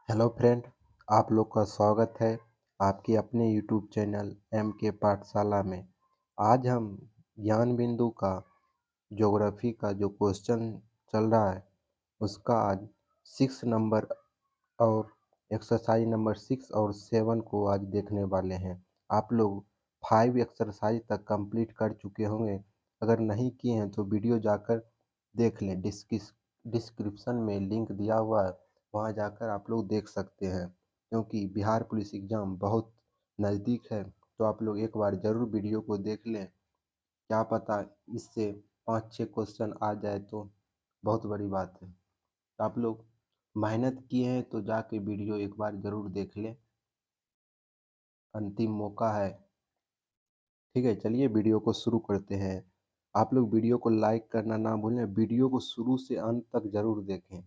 Hello friend, आप लोग का स्वागत है आपके अपने यूट्यूब चैनल एम के पाठशाला में। आज हम ज्ञान बिंदु का ज्योग्राफी का जो क्वेश्चन चल रहा है उसका आज 6 नंबर और एक्सरसाइज नंबर 6 और 7 को आज देखने वाले हैं। आप लोग 5 एक्सरसाइज तक कंप्लीट कर चुके होंगे। अगर नहीं किए हैं तो वीडियो जाकर देख लें। डिस्क्रिप्शन में लिंक दिया हुआ है, वहाँ जाकर आप लोग देख सकते हैं। क्योंकि बिहार पुलिस एग्ज़ाम बहुत नज़दीक है तो आप लोग एक बार ज़रूर वीडियो को देख लें। क्या पता इससे 5-6 क्वेश्चन आ जाए तो बहुत बड़ी बात है। तो आप लोग मेहनत किए हैं तो जाके वीडियो एक बार ज़रूर देख लें, अंतिम मौका है। ठीक है, चलिए वीडियो को शुरू करते हैं। आप लोग वीडियो को लाइक करना ना भूलें, वीडियो को शुरू से अंत तक ज़रूर देखें।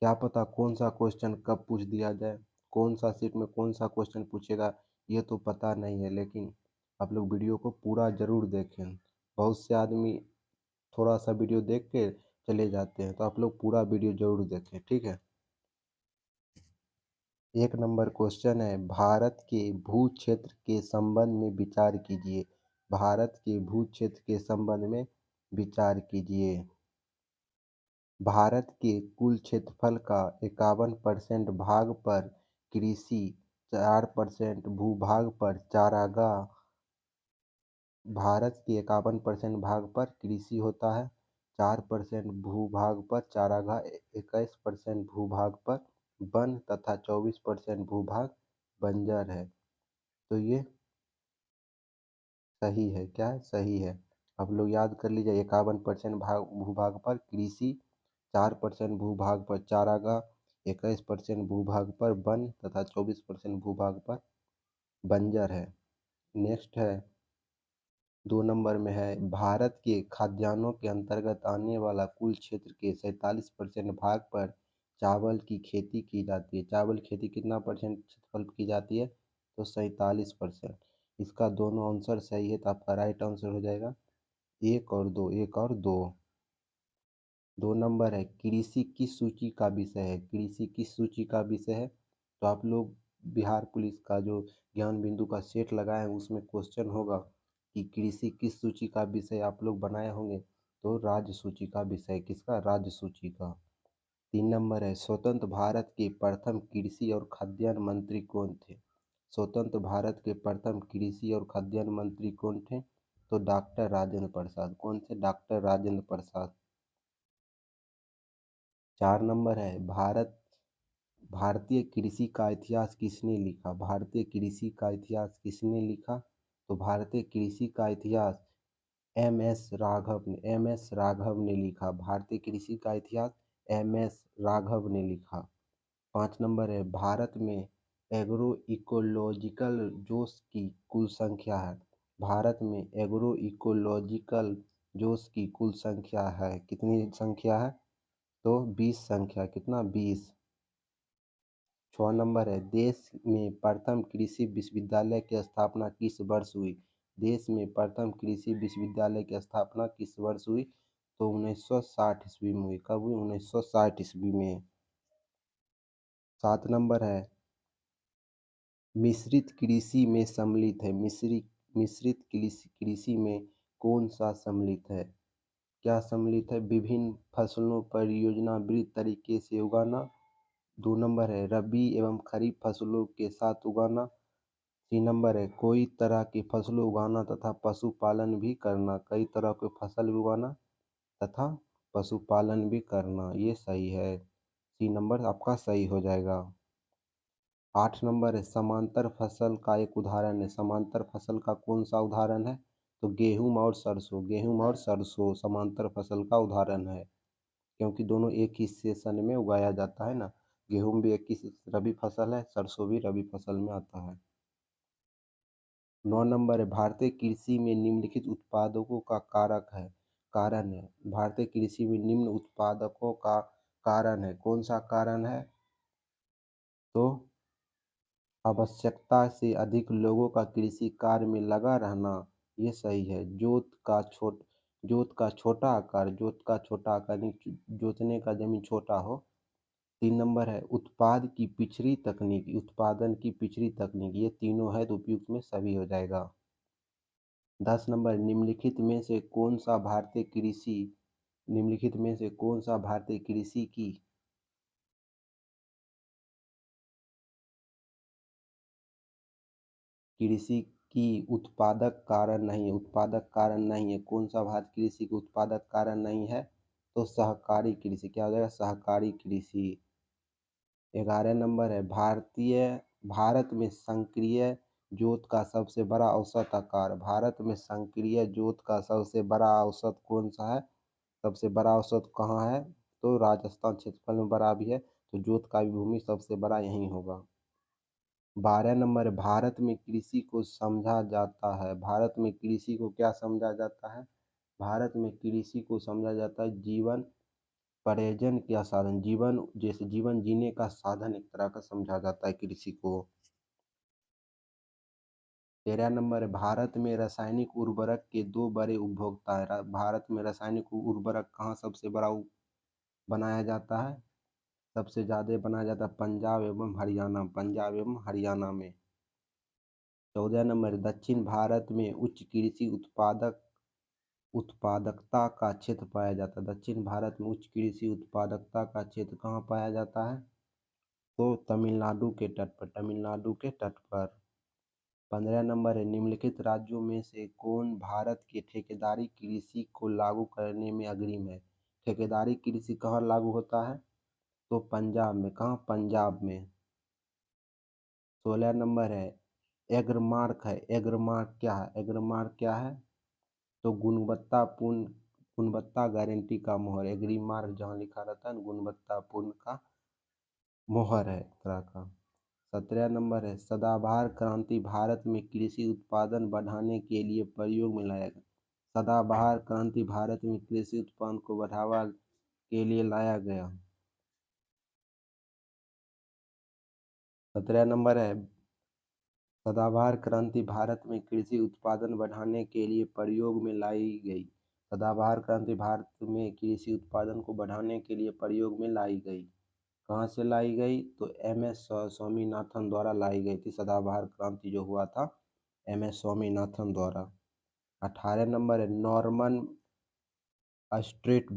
क्या पता कौन सा क्वेश्चन कब पूछ दिया जाए, कौन सा सीट में कौन सा क्वेश्चन पूछेगा ये तो पता नहीं है, लेकिन आप लोग वीडियो को पूरा ज़रूर देखें। बहुत से आदमी थोड़ा सा वीडियो देख के चले जाते हैं, तो आप लोग पूरा वीडियो ज़रूर देखें, ठीक है। 1 नंबर क्वेश्चन है, भारत के भू क्षेत्र के संबंध में विचार कीजिए। भारत के भू क्षेत्र के संबंध में विचार कीजिए। भारत के कुल क्षेत्रफल का 51% भाग पर कृषि, 4% भूभाग पर चारागाह। भारत के 51% भाग पर कृषि होता है, 4% भूभाग पर चारागाह, 21% भूभाग पर वन तथा 24% भूभाग बंजर है। तो ये सही है। क्या है? सही है। आप लोग याद कर लीजिए, 51% भूभाग पर कृषि, 4% भूभाग पर चारागाह, 21% भूभाग पर वन तथा 24% भूभाग पर बंजर है। नेक्स्ट है 2 नंबर में है, भारत के खाद्यान्नों के अंतर्गत आने वाला कुल क्षेत्र के 47% भाग पर चावल की खेती की जाती है। चावल खेती कितना परसेंट क्षेत्रफल की जाती है? तो 47%। इसका दोनों आंसर सही है, तो आपका राइट आंसर हो जाएगा 1 और 2, 1 और 2। 2 नंबर है, कृषि किस सूची का विषय है? कृषि किस सूची का विषय है? तो आप लोग बिहार पुलिस का जो ज्ञान बिंदु का सेट लगाए हैं उसमें क्वेश्चन होगा कि कृषि किस सूची का विषय आप लोग बनाए होंगे, तो राज्य सूची का विषय। किसका? राज्य सूची का। 3 नंबर है, स्वतंत्र भारत के प्रथम कृषि और खाद्यान्न मंत्री कौन थे? स्वतंत्र भारत के प्रथम कृषि और खाद्यान्न मंत्री कौन थे? तो डॉक्टर राजेंद्र प्रसाद। कौन थे? डॉक्टर राजेंद्र प्रसाद। 4 नंबर है, भारतीय कृषि का इतिहास किसने लिखा? भारतीय कृषि का इतिहास किसने लिखा? तो भारतीय कृषि का इतिहास एम एस राघव ने लिखा। भारतीय कृषि का इतिहास एम एस राघव ने लिखा। 5 नंबर है, भारत में एग्रो इकोलॉजिकल जोस की कुल संख्या है। भारत में एग्रो इकोलॉजिकल जोस की कुल संख्या है। कितनी संख्या है? तो 20 संख्या। कितना? 20। 6 नंबर है, देश में प्रथम कृषि विश्वविद्यालय की स्थापना किस वर्ष हुई? देश में प्रथम कृषि विश्वविद्यालय की स्थापना किस वर्ष हुई? तो 1960 ईस्वी में हुई। कब हुई? 1960 ईस्वी में। 7 नंबर है, मिश्रित कृषि में सम्मिलित है। मिश्रित कृषि में कौन सा सम्मिलित है? क्या सम्मिलित है? विभिन्न फसलों पर योजनाबद्ध तरीके से उगाना। 2 नंबर है, रबी एवं खरीफ फसलों के साथ उगाना। 3 नंबर है, कोई तरह की फसलों उगाना तथा पशुपालन भी करना। कई तरह के फसल भी उगाना तथा पशुपालन भी करना। ये सही है। 3 नंबर आपका सही हो जाएगा। 8 नंबर है, समांतर फसल का एक उदाहरण है। समांतर फसल का कौन सा उदाहरण है? तो गेहूं और सरसों। गेहूं और सरसों समांतर फसल का उदाहरण है, क्योंकि दोनों एक ही सेशन में उगाया जाता है ना। गेहूं भी एक ही रबी फसल है, सरसों भी रबी फसल में आता है। 9 नंबर है, भारतीय कृषि में निम्नलिखित उत्पादकों का कारक है कारण है। भारतीय कृषि में निम्न उत्पादकों का कारण है। कौन सा कारण है? तो आवश्यकता से अधिक लोगों का कृषि कार्य में लगा रहना। ये सही है। जोत का छोटा आकार यानी जोतने का जमीन छोटा हो 3 नंबर है उत्पाद की पिछड़ी तकनीक, उत्पादन की पिछड़ी तकनीक, ये तीनों है तो उपयुक्त में सभी हो जाएगा। 10 नंबर निम्नलिखित में से कौन सा भारतीय कृषि की उत्पादक कारण नहीं है, कौन सा भारतीय कृषि की उत्पादक कारण नहीं है? तो सहकारी कृषि, क्या हो जाएगा? सहकारी कृषि। 11 नंबर है भारत में सक्रिय जोत का सबसे बड़ा औसत आकार, भारत में सक्रिय जोत का सबसे बड़ा औसत कौन सा है? सबसे बड़ा औसत कहाँ है? तो राजस्थान क्षेत्रफल में बड़ा भी है, तो जोत का भी भूमि सबसे बड़ा यही होगा। 12 नंबर भारत में कृषि को समझा जाता है, भारत में कृषि को क्या समझा जाता है? भारत में कृषि को समझा जाता है जीवन पर्यटन का साधन, जीवन जैसे जीवन जीने का साधन एक तरह का समझा जाता है कृषि को। 13 नंबर है भारत में रासायनिक उर्वरक के दो बड़े उपभोक्ता है, भारत में रासायनिक उर्वरक कहाँ सबसे बड़ा बनाया जाता है? सबसे ज्यादा बनाया जाता है पंजाब एवं हरियाणा में। 14 नंबर दक्षिण भारत में उच्च कृषि उत्पादकता का क्षेत्र पाया जाता है, दक्षिण भारत में उच्च कृषि उत्पादकता का क्षेत्र कहाँ पाया जाता है? तो तमिलनाडु के तट पर। 15 नंबर है निम्नलिखित राज्यों में से कौन भारत के ठेकेदारी कृषि को लागू करने में अग्रिम है? ठेकेदारी कृषि कहाँ लागू होता है? तो पंजाब में। कहाँ? पंजाब में। 16 नंबर है एग्रमार्क क्या है? एग्रमार्क क्या है? तो गुणवत्ता गारंटी का मोहर, एग्री मार्क जहाँ लिखा रहता है गुणवत्तापूर्ण का मोहर है तरह का। 17 नंबर है सदाबहार क्रांति भारत में कृषि उत्पादन बढ़ाने के लिए प्रयोग में लाया गया, सदाबहार क्रांति भारत में कृषि उत्पादन को बढ़ावा के लिए लाया गया। 17 नंबर है सदाबहार क्रांति भारत में कृषि उत्पादन बढ़ाने के लिए प्रयोग में लाई गई, सदाबहार क्रांति भारत में कृषि उत्पादन को बढ़ाने के लिए प्रयोग में लाई गई। कहाँ से लाई गई? तो एम.एस. स्वामीनाथन द्वारा लाई गई थी, सदाबहार क्रांति जो हुआ था एम.एस. स्वामीनाथन द्वारा। 18 नंबर है नॉर्मन अस्ट्रोट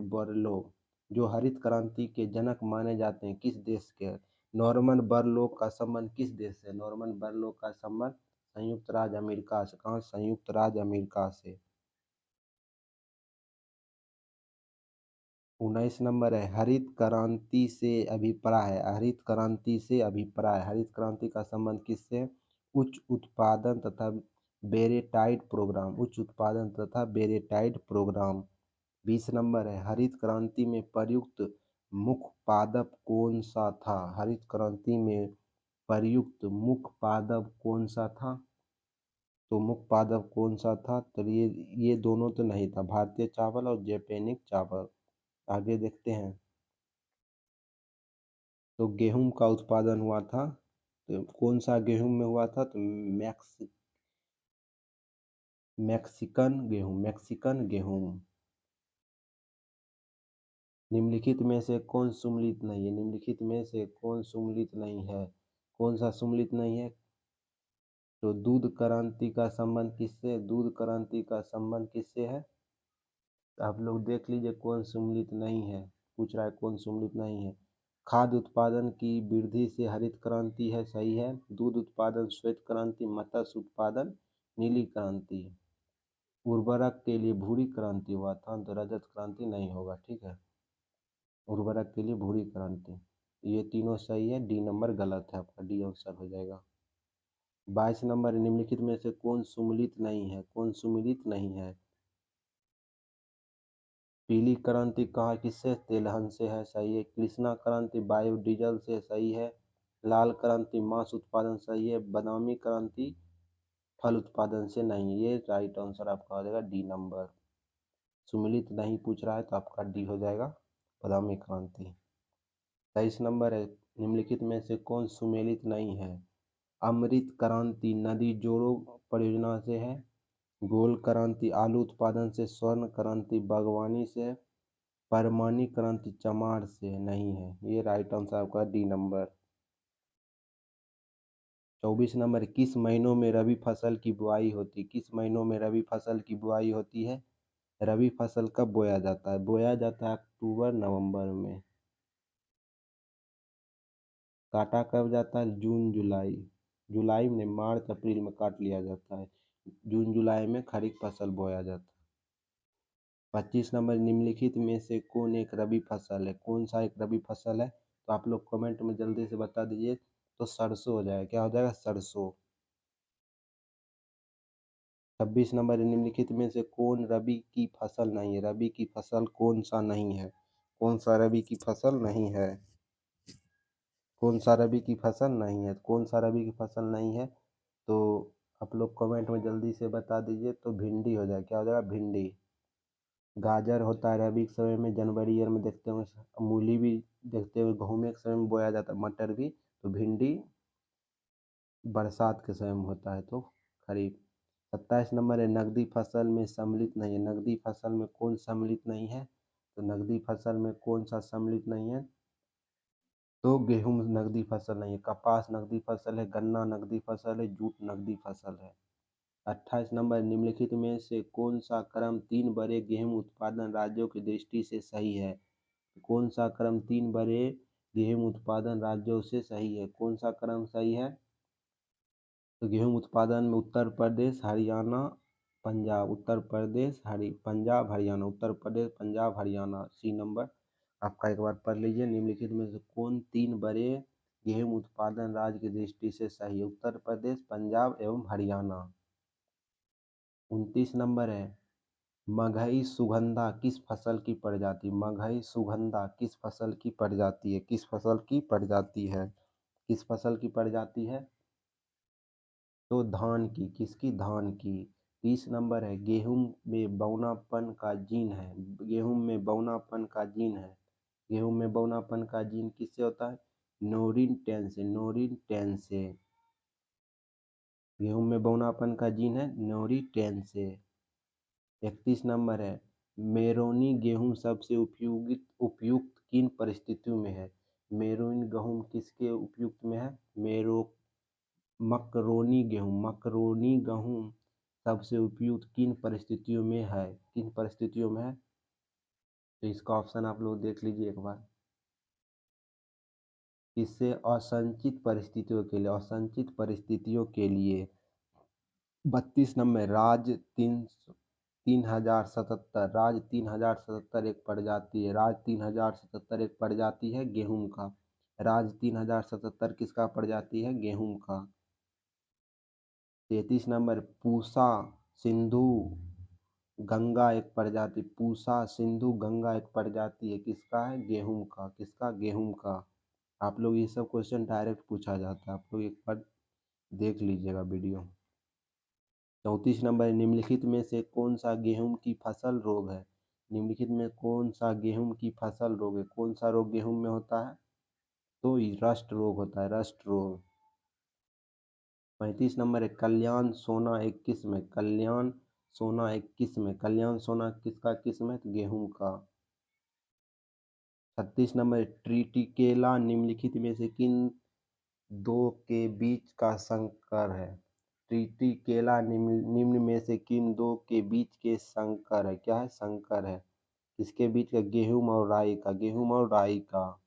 बोरलो जो हरित क्रांति के जनक माने जाते हैं किस देश के? नॉर्मन बोरलॉग का संबंध किस देश से? नॉर्मन बोरलॉग का संबंध संयुक्त राज्य अमेरिका से। कहाँ? संयुक्त राज्य अमेरिका से। 19 नंबर है हरित क्रांति से अभिप्राय है, हरित क्रांति का संबंध किससे? उच्च उत्पादन तथा बेरेटाइड प्रोग्राम। 20 नंबर है हरित क्रांति में प्रयुक्त मुख्य पादप कौन सा था? हरित क्रांति में प्रयुक्त मुख्य पादप कौन सा था? तो मुख्य पादप कौन सा था? तो ये दोनों तो नहीं था, भारतीय चावल और जैपनीज चावल। आगे देखते हैं। तो गेहूं का उत्पादन हुआ था, तो कौन सा गेहूं में हुआ था? तो मैक्सिकन गेहूं। निम्नलिखित में से कौन सुमेलित नहीं है? निम्नलिखित में से कौन सुमेलित नहीं है? कौन सा सुमेलित नहीं है? तो दूध क्रांति का संबंध किससे? दूध क्रांति का संबंध किससे है? तो आप लोग देख लीजिए कौन सुमेलित नहीं है, पूछ रहा है कौन सुमेलित नहीं है। खाद्य उत्पादन की वृद्धि से हरित क्रांति है, सही है। दूध उत्पादन श्वेत क्रांति, मत्स्य उत्पादन नीली क्रांति। उर्वरक के लिए भूरी क्रांति हुआ था, तो रजत क्रांति नहीं होगा, ठीक है। उर्वरक के लिए भूरी क्रांति, ये तीनों सही है, डी नंबर गलत है आपका, डी आंसर हो जाएगा। 22 नंबर निम्नलिखित में से कौन सुमेलित नहीं है? कौन सुमेलित नहीं है? पीली क्रांति कहाँ किससे? तेलहन से है, सही है। कृष्णा क्रांति बायोडीजल से, सही है। लाल क्रांति मांस उत्पादन, सही है। बादामी क्रांति फल उत्पादन से नहीं है, ये राइट आंसर आपका हो जाएगा डी नंबर। सुमेलित नहीं पूछ रहा है तो आपका डी हो जाएगा बादामी क्रांति। 23 नंबर है निम्नलिखित में से कौन सुमेलित नहीं है? अमृत क्रांति नदी जोड़ो परियोजना से है, गोल क्रांति आलू उत्पादन से, स्वर्ण क्रांति बागवानी से, परमाणु क्रांति चमार से नहीं है, ये राइट आंसर आपका डी नंबर। 24 नंबर, किस महीनों में रबी फसल की बुआई होती है? किस महीनों में रबी फसल की बुआई होती है? रबी फसल कब बोया जाता है? बोया जाता है अक्टूबर नवंबर में। काटा कब जाता है? जून जुलाई। जुलाई में, मार्च अप्रैल में काट लिया जाता है। जून जुलाई में खरीफ फसल बोया जाता है। 25 नंबर, निम्नलिखित में से कौन एक रबी फसल है? कौन सा एक रबी फसल है? तो आप लोग कमेंट में जल्दी से बता दीजिए। तो सरसों हो जाएगा। क्या हो जाएगा? सरसों। 26 नंबर, निम्नलिखित में से कौन रबी की फसल नहीं है? रबी की फसल कौन सा नहीं है? कौन सा रबी की फसल नहीं है? कौन सा रबी की फसल नहीं है? कौन सा रबी की फसल नहीं है? तो आप लोग कमेंट में जल्दी से बता दीजिए। तो भिंडी हो जाएगा। क्या हो जाएगा? भिंडी। गाजर होता है रबी के समय में, जनवरी ईयर में देखते होंगे। मूली भी देखते हुए गेहूं के समय में बोया जाता है। मटर भी। तो भिंडी बरसात के समय में होता है, तो खरीफ। 27 नंबर है, नकदी फसल में सम्मिलित नहीं है। नकदी फसल में कौन सम्मिलित नहीं है? तो नकदी फसल में कौन सा सम्मिलित नहीं है? तो गेहूं नकदी फसल नहीं है। कपास नकदी फसल है। गन्ना नकदी फसल है। जूट नकदी फसल है। 28 नंबर, निम्नलिखित में से कौन सा क्रम तीन बड़े गेहूं उत्पादन राज्यों की दृष्टि से सही है? कौन सा क्रम तीन बड़े गेहूं उत्पादन राज्यों से सही है? कौन सा क्रम सही है? तो गेहूं उत्पादन में उत्तर प्रदेश, हरियाणा, पंजाब। उत्तर प्रदेश, पंजाब, हरियाणा। उत्तर प्रदेश, पंजाब, हरियाणा। सी नंबर आपका एक बार पढ़ लीजिए। निम्नलिखित में से कौन तीन बड़े गेहूं उत्पादन राज्य की दृष्टि से सही है? उत्तर प्रदेश, पंजाब एवं हरियाणा। 29 नंबर है, मगही सुगंधा किस फसल की प्रजाति? मगही सुगंधा किस फसल की प्रजाति है? किस फसल की प्रजाति है? किस फसल की प्रजाति है? तो धान की। किसकी? धान की। 30 नंबर है, गेहूं में बौनापन का जीन है। गेहूं में बौनापन का जीन है। गेहूं में बौनापन का जीन किससे होता है? नोरिन टेन से। नोरिन टेन से। गेहूं में बौनापन का जीन है नोरी टेन से। 31 नंबर है, मेरोनी गेहूं सबसे उपयुक्त किन परिस्थितियों में है? मेरोनी गेहूं किसके उपयुक्त में है? मकरोनी गेहूं सबसे उपयुक्त किन परिस्थितियों में है? किन परिस्थितियों में है? तो इसका ऑप्शन आप लोग देख लीजिए एक बार। इससे असंचित परिस्थितियों के लिए, असंचित परिस्थितियों के लिए। 32 नंबर, राज 3077। राज 3077 एक प्रजाति है। राज 3077 एक प्रजाति है गेहूं का। राज 3077 किसका प्रजाति है? गेहूं का। 33 नंबर, पूसा सिंधु गंगा एक प्रजाति। पूसा सिंधु गंगा एक प्रजाति है किसका? है गेहूं का। किसका? गेहूं का। आप लोग ये सब क्वेश्चन डायरेक्ट पूछा जाता है, आप लोग एक बार देख लीजिएगा वीडियो। 34 नंबर, निम्नलिखित में से कौन सा गेहूं की फसल रोग है? निम्नलिखित में कौन सा गेहूं की फसल रोग है? कौन सा रोग गेहूं में होता है? तो रस्ट रोग होता है। रस्ट रोग। 35 नंबर है, कल्याण सोना एक किस्म है। कल्याण सोना एक किस्म है। कल्याण सोना किसका किस्म है? तो गेहूं का। 36 नंबर, ट्रिटिकेला निम्नलिखित में से किन दो के बीच का संकर है? ट्रिटिकेला निम्न में से किन दो के बीच के संकर है? क्या है? संकर है। किसके बीच का? गेहूं और राई का। गेहूं और राई का।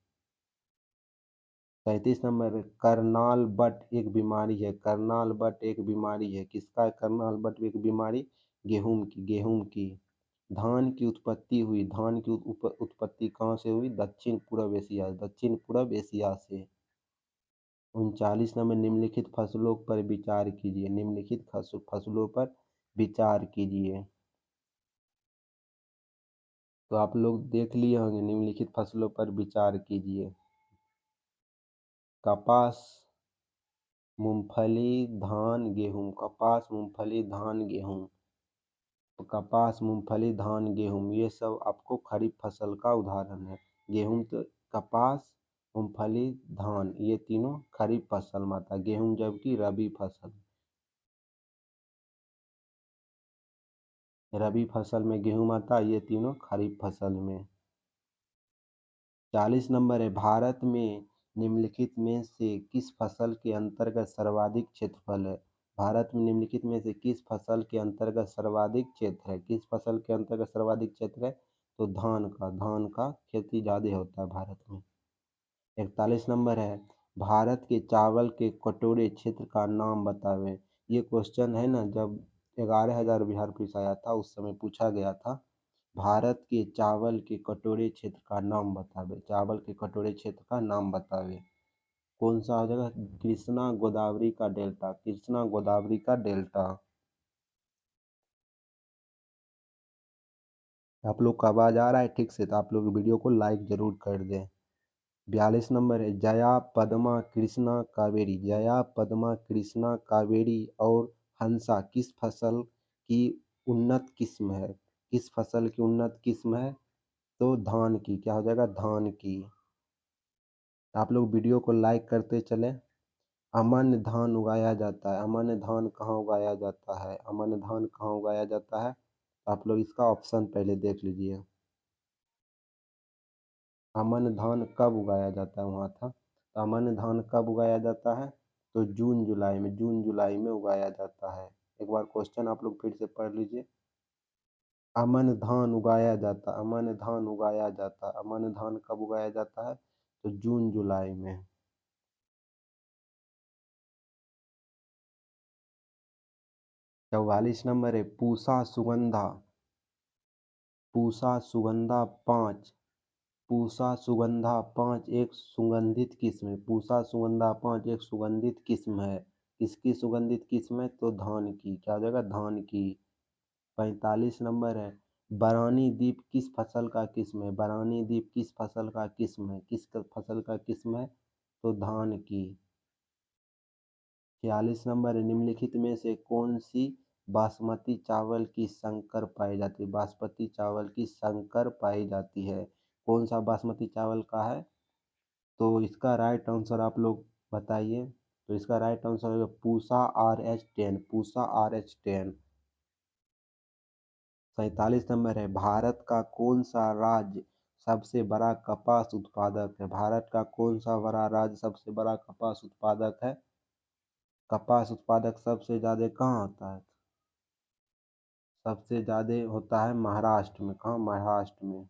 37 नंबर, करनाल बट एक बीमारी है। करनाल बट एक बीमारी है किसका? करनाल बट एक बीमारी गेहूं की। गेहूं की। धान की उत्पत्ति हुई। धान की उत्पत्ति कहाँ से हुई? दक्षिण पूर्व एशिया। दक्षिण पूर्व एशिया से। 39 नंबर, निम्नलिखित फसलों पर विचार कीजिए। निम्नलिखित फसलों पर विचार कीजिए। तो आप लोग देख लिए होंगे, निम्नलिखित फसलों पर विचार कीजिए। कपास, मूंगफली, धान, गेहूं। कपास, मूंगफली, धान, गेहूं। तो कपास, मूंगफली, धान, गेहूं ये सब आपको खरीफ फसल का उदाहरण है। गेहूं तो, कपास, मूंगफली, धान ये तीनों खरीफ फसल में आता है। गेहूं जबकि रबी फसल। रबी फसल में गेहूं आता है, ये तीनों खरीफ फसल में। 40 नंबर है, भारत में निम्नलिखित में से किस फसल के अंतर्गत सर्वाधिक क्षेत्रफल है? भारत में निम्नलिखित में से किस फसल के अंतर्गत सर्वाधिक क्षेत्र है? किस फसल के अंतर्गत सर्वाधिक क्षेत्र है? तो धान का खेती ज़्यादा होता है भारत में। 41 नंबर है, भारत के चावल के कटोरे क्षेत्र का नाम बतावें। ये क्वेश्चन है ना, जब 11,000 बिहार पुलिस आया था उस समय पूछा गया था। भारत के चावल के कटोरे क्षेत्र का नाम बतावे, चावल के कटोरे क्षेत्र का नाम बतावे। कौन सा हो जाएगा? कृष्णा गोदावरी का डेल्टा, कृष्णा गोदावरी का डेल्टा। आप लोग का आवाज आ रहा है ठीक से? तो आप लोग वीडियो को लाइक जरूर कर दें। 42 नंबर है, जया पद्मा कृष्णा कावेरी, जया पद्मा कृष्णा कावेरी और हंसा किस फसल की उन्नत किस्म है? किस फसल की उन्नत किस्म है? तो धान की। क्या हो जाएगा? धान की। आप लोग वीडियो को लाइक करते चले। अमन धान उगाया जाता है, अमन धान कहाँ उगाया जाता है? अमन धान कहाँ उगाया जाता है? आप लोग इसका ऑप्शन पहले देख लीजिए। अमन धान कब उगाया जाता है? वहाँ था। तो अमन धान कब उगाया जाता है? तो जून जुलाई में, जून जुलाई में उगाया जाता है। एक बार क्वेश्चन आप लोग फिर से पढ़ लीजिए। अमन धान उगाया जाता, अमन धान उगाया जाता, अमन धान कब उगाया जाता है? तो जून जुलाई में। 44 नंबर है, पूसा सुगंधा, पूसा सुगंधा पाँच, पूसा सुगंधा पाँच एक सुगंधित किस्म है। पूसा सुगंधा पाँच एक सुगंधित किस्म है। किसकी सुगंधित किस्म है? तो धान की। क्या हो जाएगा? धान की। 45 नंबर है, बरानी द्वीप किस फसल का किस्म है? बरानी द्वीप किस फसल का किस्म है? किस फसल का किस्म है? तो धान की। 46 नंबर है, निम्नलिखित में से कौन सी बासमती चावल की संकर पाई जाती है? बासमती चावल की संकर पाई जाती है। कौन सा बासमती चावल का है? तो इसका राइट आंसर आप लोग बताइए। तो इसका राइट आंसर होगा Pusa RH10, Pusa RH10। 47 number है, भारत का कौन सा राज्य सबसे बड़ा कपास उत्पादक है? भारत का कौन सा बड़ा राज्य सबसे बड़ा कपास उत्पादक है? कपास उत्पादक सबसे ज्यादा कहाँ होता है? सबसे ज्यादा होता है महाराष्ट्र में। कहाँ? महाराष्ट्र में।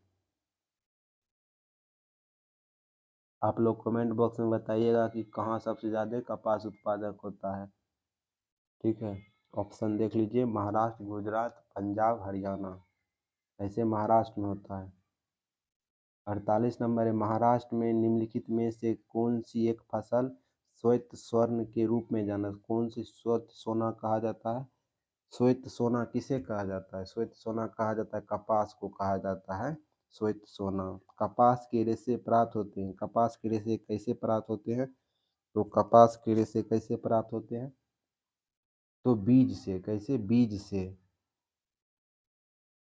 आप लोग कमेंट बॉक्स में बताइएगा कि कहाँ सबसे ज्यादा कपास उत्पादक होता है। ठीक है, ऑप्शन देख लीजिए, महाराष्ट्र, गुजरात, पंजाब, हरियाणा। ऐसे महाराष्ट्र में होता है। 48 नंबर है, महाराष्ट्र में निम्नलिखित में से कौन सी एक फसल श्वेत स्वर्ण के रूप में जाना? कौन सी श्वेत सोना कहा जाता है? श्वेत सोना किसे कहा जाता है? श्वेत सोना कहा जाता है, कपास को कहा जाता है श्वेत सोना। कपास के रेशे प्राप्त होते हैं। कपास के रेशे कैसे प्राप्त होते हैं? तो कपास के रेशे कैसे प्राप्त होते हैं? तो बीज से। कैसे? बीज से।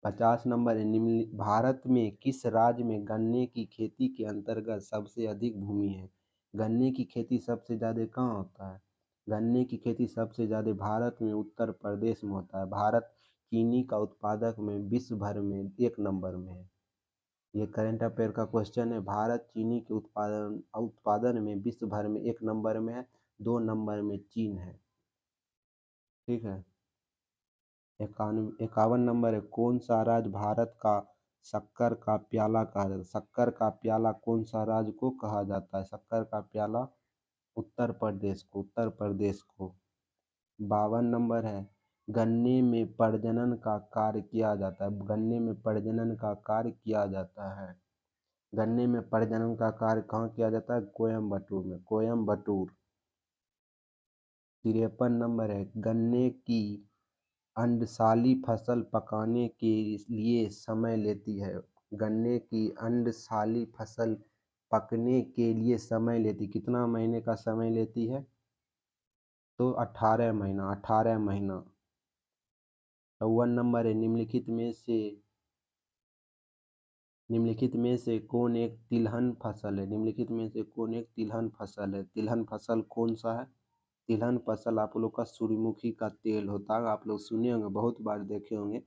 50 नंबर है, निम्न भारत में किस राज्य में गन्ने की खेती के अंतर्गत सबसे अधिक भूमि है? गन्ने की खेती सबसे ज्यादा कहाँ होता है? गन्ने की खेती सबसे ज्यादा भारत में उत्तर प्रदेश में होता है। भारत चीनी का उत्पादक में विश्व भर में 1 नंबर में है। ये करंट अफेयर का क्वेश्चन है। भारत चीनी के उत्पादन उत्पादन में विश्व भर में 1 नंबर में है। 2 नंबर में चीन है। ठीक है। 51 नंबर है, कौन सा राज्य भारत का शक्कर का प्याला कहा जाता है? शक्कर का प्याला कौन सा राज्य को कहा जाता है? शक्कर का प्याला उत्तर प्रदेश को, उत्तर प्रदेश को। 52 नंबर है, गन्ने में प्रजनन का कार्य किया जाता है। गन्ने में प्रजनन का कार्य किया जाता है। गन्ने में प्रजनन का कार्य कहाँ किया जाता है? कोयम्बटूर में, कोयम्बटूर। 53 नंबर है, गन्ने की अंडसाली फसल पकाने के लिए समय लेती है। गन्ने की अंडसाली फसल पकने के लिए समय लेती, कितना महीने का समय लेती है? तो 18 महीना, 18 महीना। 54 नंबर है, निम्नलिखित में से कौन एक तिलहन फसल है? निम्नलिखित में से कौन एक तिलहन फसल है? तिलहन फसल कौन सा है? तिलहन फसल आप लोग का सूर्यमुखी का तेल होता है। आप लोग सुने होंगे, बहुत बार देखे होंगे।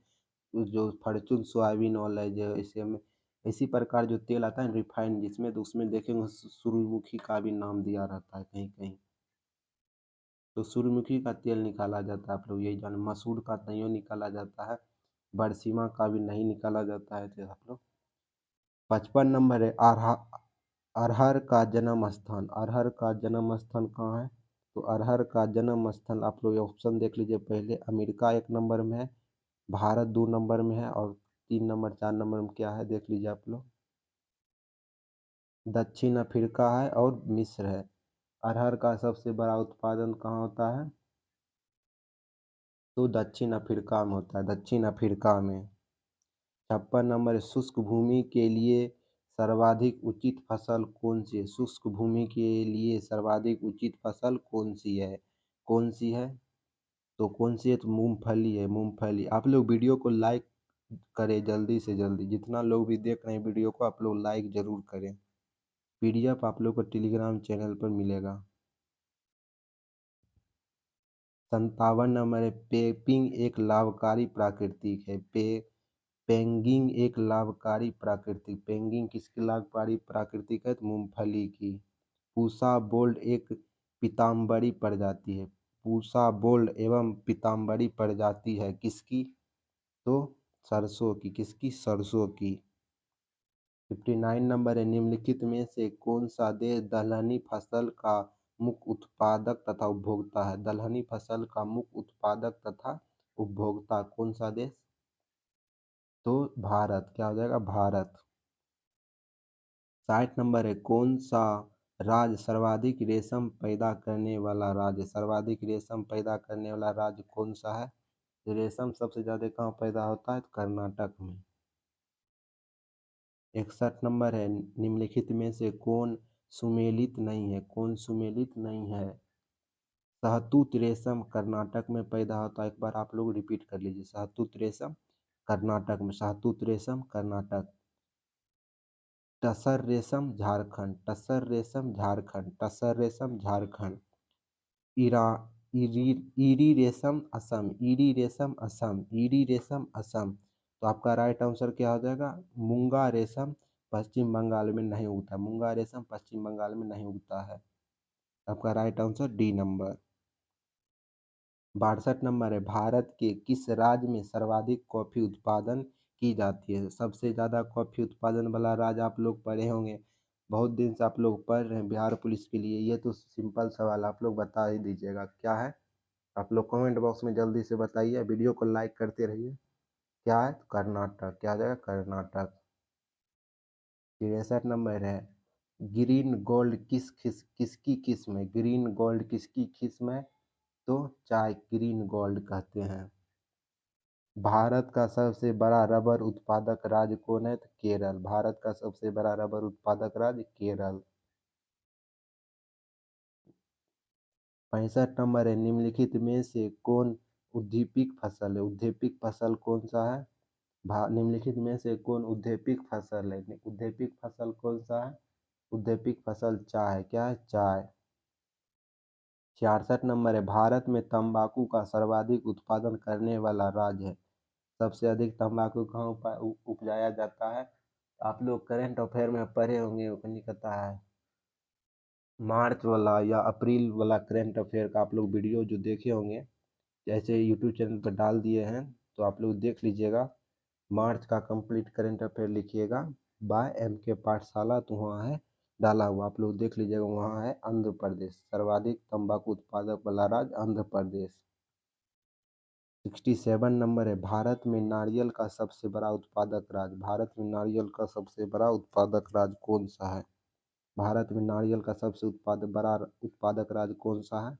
जो फॉर्चून सोयाबीन ऑयल है, जो इसे में इसी प्रकार जो तेल आता है रिफाइंड जिसमें, तो उसमें देखेंगे सूर्यमुखी का भी नाम दिया रहता है कहीं कहीं। तो सूर्यमुखी का तेल निकाला जाता है, आप लोग यही जान। मसूर का नहीं निकाला जाता है, बरसीमा का भी नहीं निकाला जाता है। तो आप लोग 55 नंबर है अरहर का जन्म स्थान। अरहर का जन्म स्थान कहाँ है? तो अरहर का जन्म स्थल आप लोग ऑप्शन देख लीजिए। पहले अमेरिका 1 नंबर में है, भारत 2 नंबर में है, और 3 नंबर 4 नंबर में क्या है देख लीजिए आप लोग। दक्षिण अफ्रीका है और मिस्र है। अरहर का सबसे बड़ा उत्पादन कहाँ होता है? तो दक्षिण अफ्रीका में होता है, दक्षिण अफ्रीका में। 56 नंबर है शुष्क भूमि के लिए सर्वाधिक उचित फसल कौन सी है? शुष्क भूमि के लिए सर्वाधिक उचित फसल कौन सी है? कौन सी है? तो कौन सी है? तो मूंगफली है, मूंगफली। आप लोग वीडियो को लाइक करें जल्दी से जल्दी। जितना लोग भी देख रहे हैं वीडियो को, आप लोग लाइक जरूर करें। पीडीएफ आप लोग को टेलीग्राम चैनल पर मिलेगा। 57 नंबर है पेपिंग एक लाभकारी प्राकृतिक है। पेंगिंग एक लाभकारी प्राकृतिक, पेंगिंग किसकी लाभकारी प्राकृतिक है? तो मूंगफली की। पूसा बोल्ड एक पीताम्बरी प्रजाति है। पूसा बोल्ड एवं पीताम्बरी प्रजाति है किसकी? तो सरसों की। किसकी? सरसों की। 59 नंबर है निम्नलिखित में से कौन सा देश दलहनी फसल का मुख्य उत्पादक तथा उपभोक्ता है? दलहनी फसल का मुख्य उत्पादक तथा उपभोक्ता कौन सा देश? तो भारत। क्या हो जाएगा? भारत। 60 नंबर है कौन सा राज्य सर्वाधिक रेशम पैदा करने वाला राज्य? सर्वाधिक रेशम पैदा करने वाला राज्य कौन सा है? रेशम सबसे ज्यादा कहाँ पैदा होता है? तो कर्नाटक में। 61 नंबर है निम्नलिखित में से कौन सुमेलित नहीं है? कौन सुमेलित नहीं है? शहतूत रेशम कर्नाटक में पैदा होता है। एक बार आप लोग रिपीट कर लीजिए। शहतूत रेशम कर्नाटक में, शहतूत रेशम कर्नाटक। टसर रेशम झारखंड, टसर रेशम झारखंड, टसर रेशम झारखंड। इरा इरी ईरी रेशम असम, ईरी रेशम असम, ईरी रेशम असम। तो आपका राइट आंसर क्या हो जाएगा? मूंगा रेशम पश्चिम बंगाल में नहीं उगता। मूंगा रेशम पश्चिम बंगाल में नहीं उगता है। आपका right answer D number. 62 number है भारत के किस राज्य में सर्वाधिक कॉफी उत्पादन की जाती है? सबसे ज्यादा कॉफी उत्पादन वाला राज्य आप लोग पढ़े होंगे, बहुत दिन से आप लोग पढ़ रहे हैं बिहार पुलिस के लिए। ये तो सिंपल सवाल आप लोग बता ही दीजिएगा क्या है। आप लोग कमेंट बॉक्स में जल्दी से बताइए, वीडियो को लाइक करते रहिए। क्या है? कर्नाटक। क्या आ जाएगा? कर्नाटक। 63 नंबर है ग्रीन गोल्ड किसकी किस्म है? ग्रीन गोल्ड किसकी किस्म है? तो चाय ग्रीन गोल्ड कहते हैं। भारत का सबसे बड़ा रबर उत्पादक राज्य कौन है? तो केरल। भारत का सबसे बड़ा रबर उत्पादक राज्य केरल। 65 नंबर है निम्नलिखित में से कौन उद्दीपिक फसल है? उद्दीपिक फसल कौन सा है? निम्नलिखित में से कौन उद्दीपिक फसल है? उद्दीपिक फसल कौन सा है? उद्दीपिक फसल चाय है। क्या है? चाय। 66 नंबर है भारत में तंबाकू का सर्वाधिक उत्पादन करने वाला राज्य है। सबसे अधिक तंबाकू कहाँ उपजाया जाता है? आप लोग करंट अफेयर में पढ़े होंगे, वो नहीं कहता है मार्च वाला या अप्रैल वाला करंट अफेयर का आप लोग वीडियो जो देखे होंगे, जैसे यूट्यूब चैनल पर डाल दिए हैं, तो आप लोग देख लीजिएगा। मार्च का कंप्लीट करंट अफेयर लिखिएगा बाय एम के पाठशाला, तो वहाँ है डाला हुआ, आप लोग देख लीजिएगा। वहाँ है आंध्र प्रदेश, सर्वाधिक तंबाकू उत्पादक वाला राज्य आंध्र प्रदेश। 67 नंबर है भारत में नारियल का सबसे बड़ा उत्पादक राज्य। भारत में नारियल का सबसे बड़ा उत्पादक राज्य कौन सा है? भारत में नारियल का सबसे बड़ा उत्पादक राज्य कौन सा है?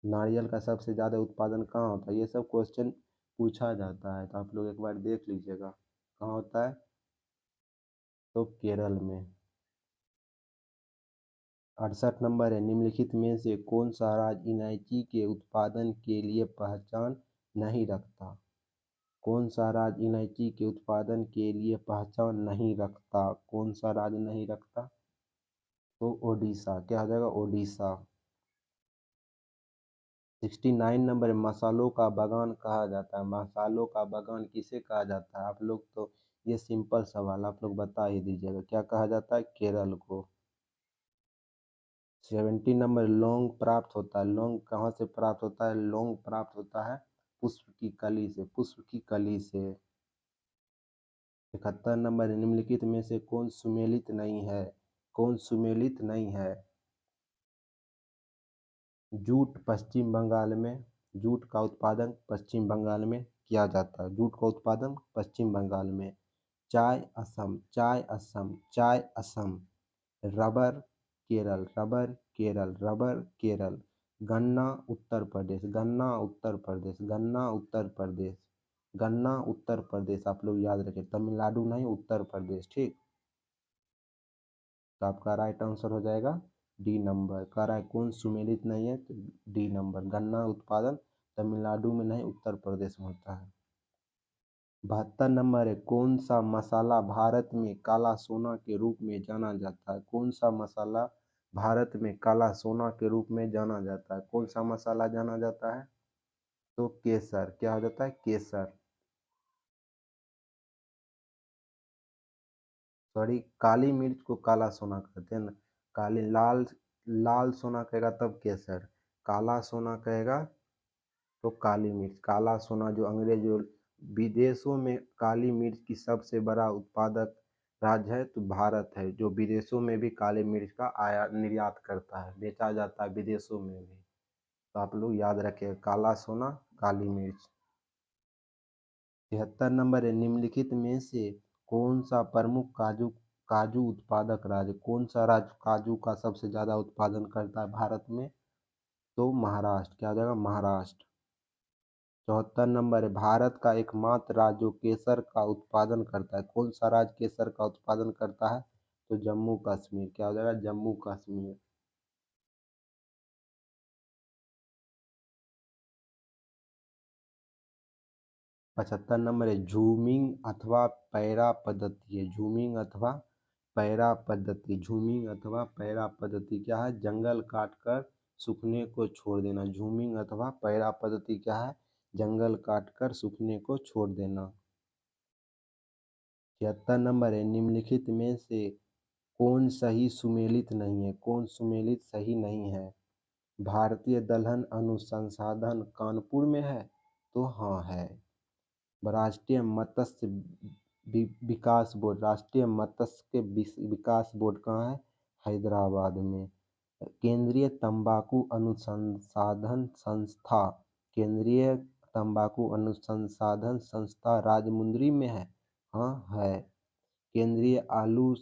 नारियल का सबसे ज़्यादा उत्पादन कहाँ होता है? ये सब क्वेश्चन पूछा जाता है, तो आप लोग एक बार देख लीजिएगा कहाँ होता है। तो केरल में। 68 नंबर है निम्नलिखित में से कौन सा राज्य इलायची के उत्पादन के लिए पहचान नहीं रखता? कौन सा राज्य इलायची के उत्पादन के लिए पहचान नहीं रखता? कौन सा राज्य नहीं रखता? तो ओडिशा। क्या हो जाएगा? ओडिशा। 69 नंबर मसालों का बागान कहा जाता है। मसालों का बागान किसे कहा जाता है? आप लोग तो ये सिंपल सवाल आप लोग बता ही दीजिएगा, क्या कहा जाता है? केरल को। 70 नंबर लौंग प्राप्त होता है। लौंग कहाँ से प्राप्त होता है? लौंग प्राप्त होता है पुष्प की कली से। पुष्प की कली से। 71 नंबर निम्नलिखित में से कौन सुमेलित नहीं है? कौन सुमेलित नहीं है? जूट पश्चिम बंगाल में। जूट का उत्पादन पश्चिम बंगाल में किया जाता है। जूट का उत्पादन पश्चिम बंगाल में। चाय असम। चाय असम। चाय Assam. Rubber Kerala. Rubber Kerala. Rubber Kerala. गन्ना उत्तर प्रदेश। गन्ना उत्तर प्रदेश। गन्ना उत्तर प्रदेश। गन्ना उत्तर प्रदेश। आप लोग याद रखें, तमिलनाडु नहीं, उत्तर प्रदेश। ठीक, तो आपका राइट आंसर हो जाएगा डी नंबर। कह रहा है कौन सुमेलित नहीं है, तो डी नंबर। गन्ना उत्पादन तमिलनाडु में नहीं, उत्तर प्रदेश में होता है। 72 नंबर है, कौन सा मसाला भारत में काला सोना के रूप में जाना जाता है? कौन सा मसाला भारत में काला सोना के रूप में जाना जाता है? कौन सा मसाला जाना जाता है? तो केसर। क्या हो जाता है? केसर। सॉरी, काली मिर्च को काला सोना कहते हैं ना। काली लाल, लाल सोना कहेगा तब केसर, काला सोना कहेगा तो काली मिर्च। काला सोना जो अंग्रेजों, विदेशों में काली मिर्च की सबसे बड़ा उत्पादक राज्य है तो भारत है, जो विदेशों में भी काली मिर्च का आयात निर्यात करता है, बेचा जाता है विदेशों में भी। तो आप लोग याद रखें, काला सोना, काली मिर्च। 73 नंबर है, निम्नलिखित में से कौन सा प्रमुख काजू काजू उत्पादक राज्य? कौन सा राज्य काजू का सबसे ज्यादा उत्पादन करता है भारत में? तो महाराष्ट्र। क्या हो जाएगा? महाराष्ट्र। 74 नंबर है, भारत का एकमात्र राज्य जो केसर का उत्पादन करता है। कौन सा राज्य केसर का उत्पादन करता है? तो जम्मू कश्मीर। क्या हो जाएगा? जम्मू कश्मीर। 75 नंबर है, झूमिंग अथवा पैरा पद्धति है। झूमिंग अथवा पैरा पद्धति। झूमिंग अथवा पैरा पद्धति क्या है? जंगल काट कर सूखने को छोड़ देना। झूमिंग अथवा पैरा पद्धति क्या है? जंगल काट कर सूखने को छोड़ देना। 76 नंबर है, निम्नलिखित में से कौन सही सुमेलित नहीं है? कौन सुमेलित सही नहीं है? भारतीय दलहन अनुसंधान कानपुर में है, तो हाँ है। राष्ट्रीय मत्स्य विकास बोर्ड। राष्ट्रीय मत्स्य विकास बोर्ड कहाँ है? हैदराबाद में। केंद्रीय तंबाकू अनुसंधान संस्था। केंद्रीय तंबाकू अनुसंधान संस्था राजमुंद्री में है, हाँ है। केंद्रीय आलू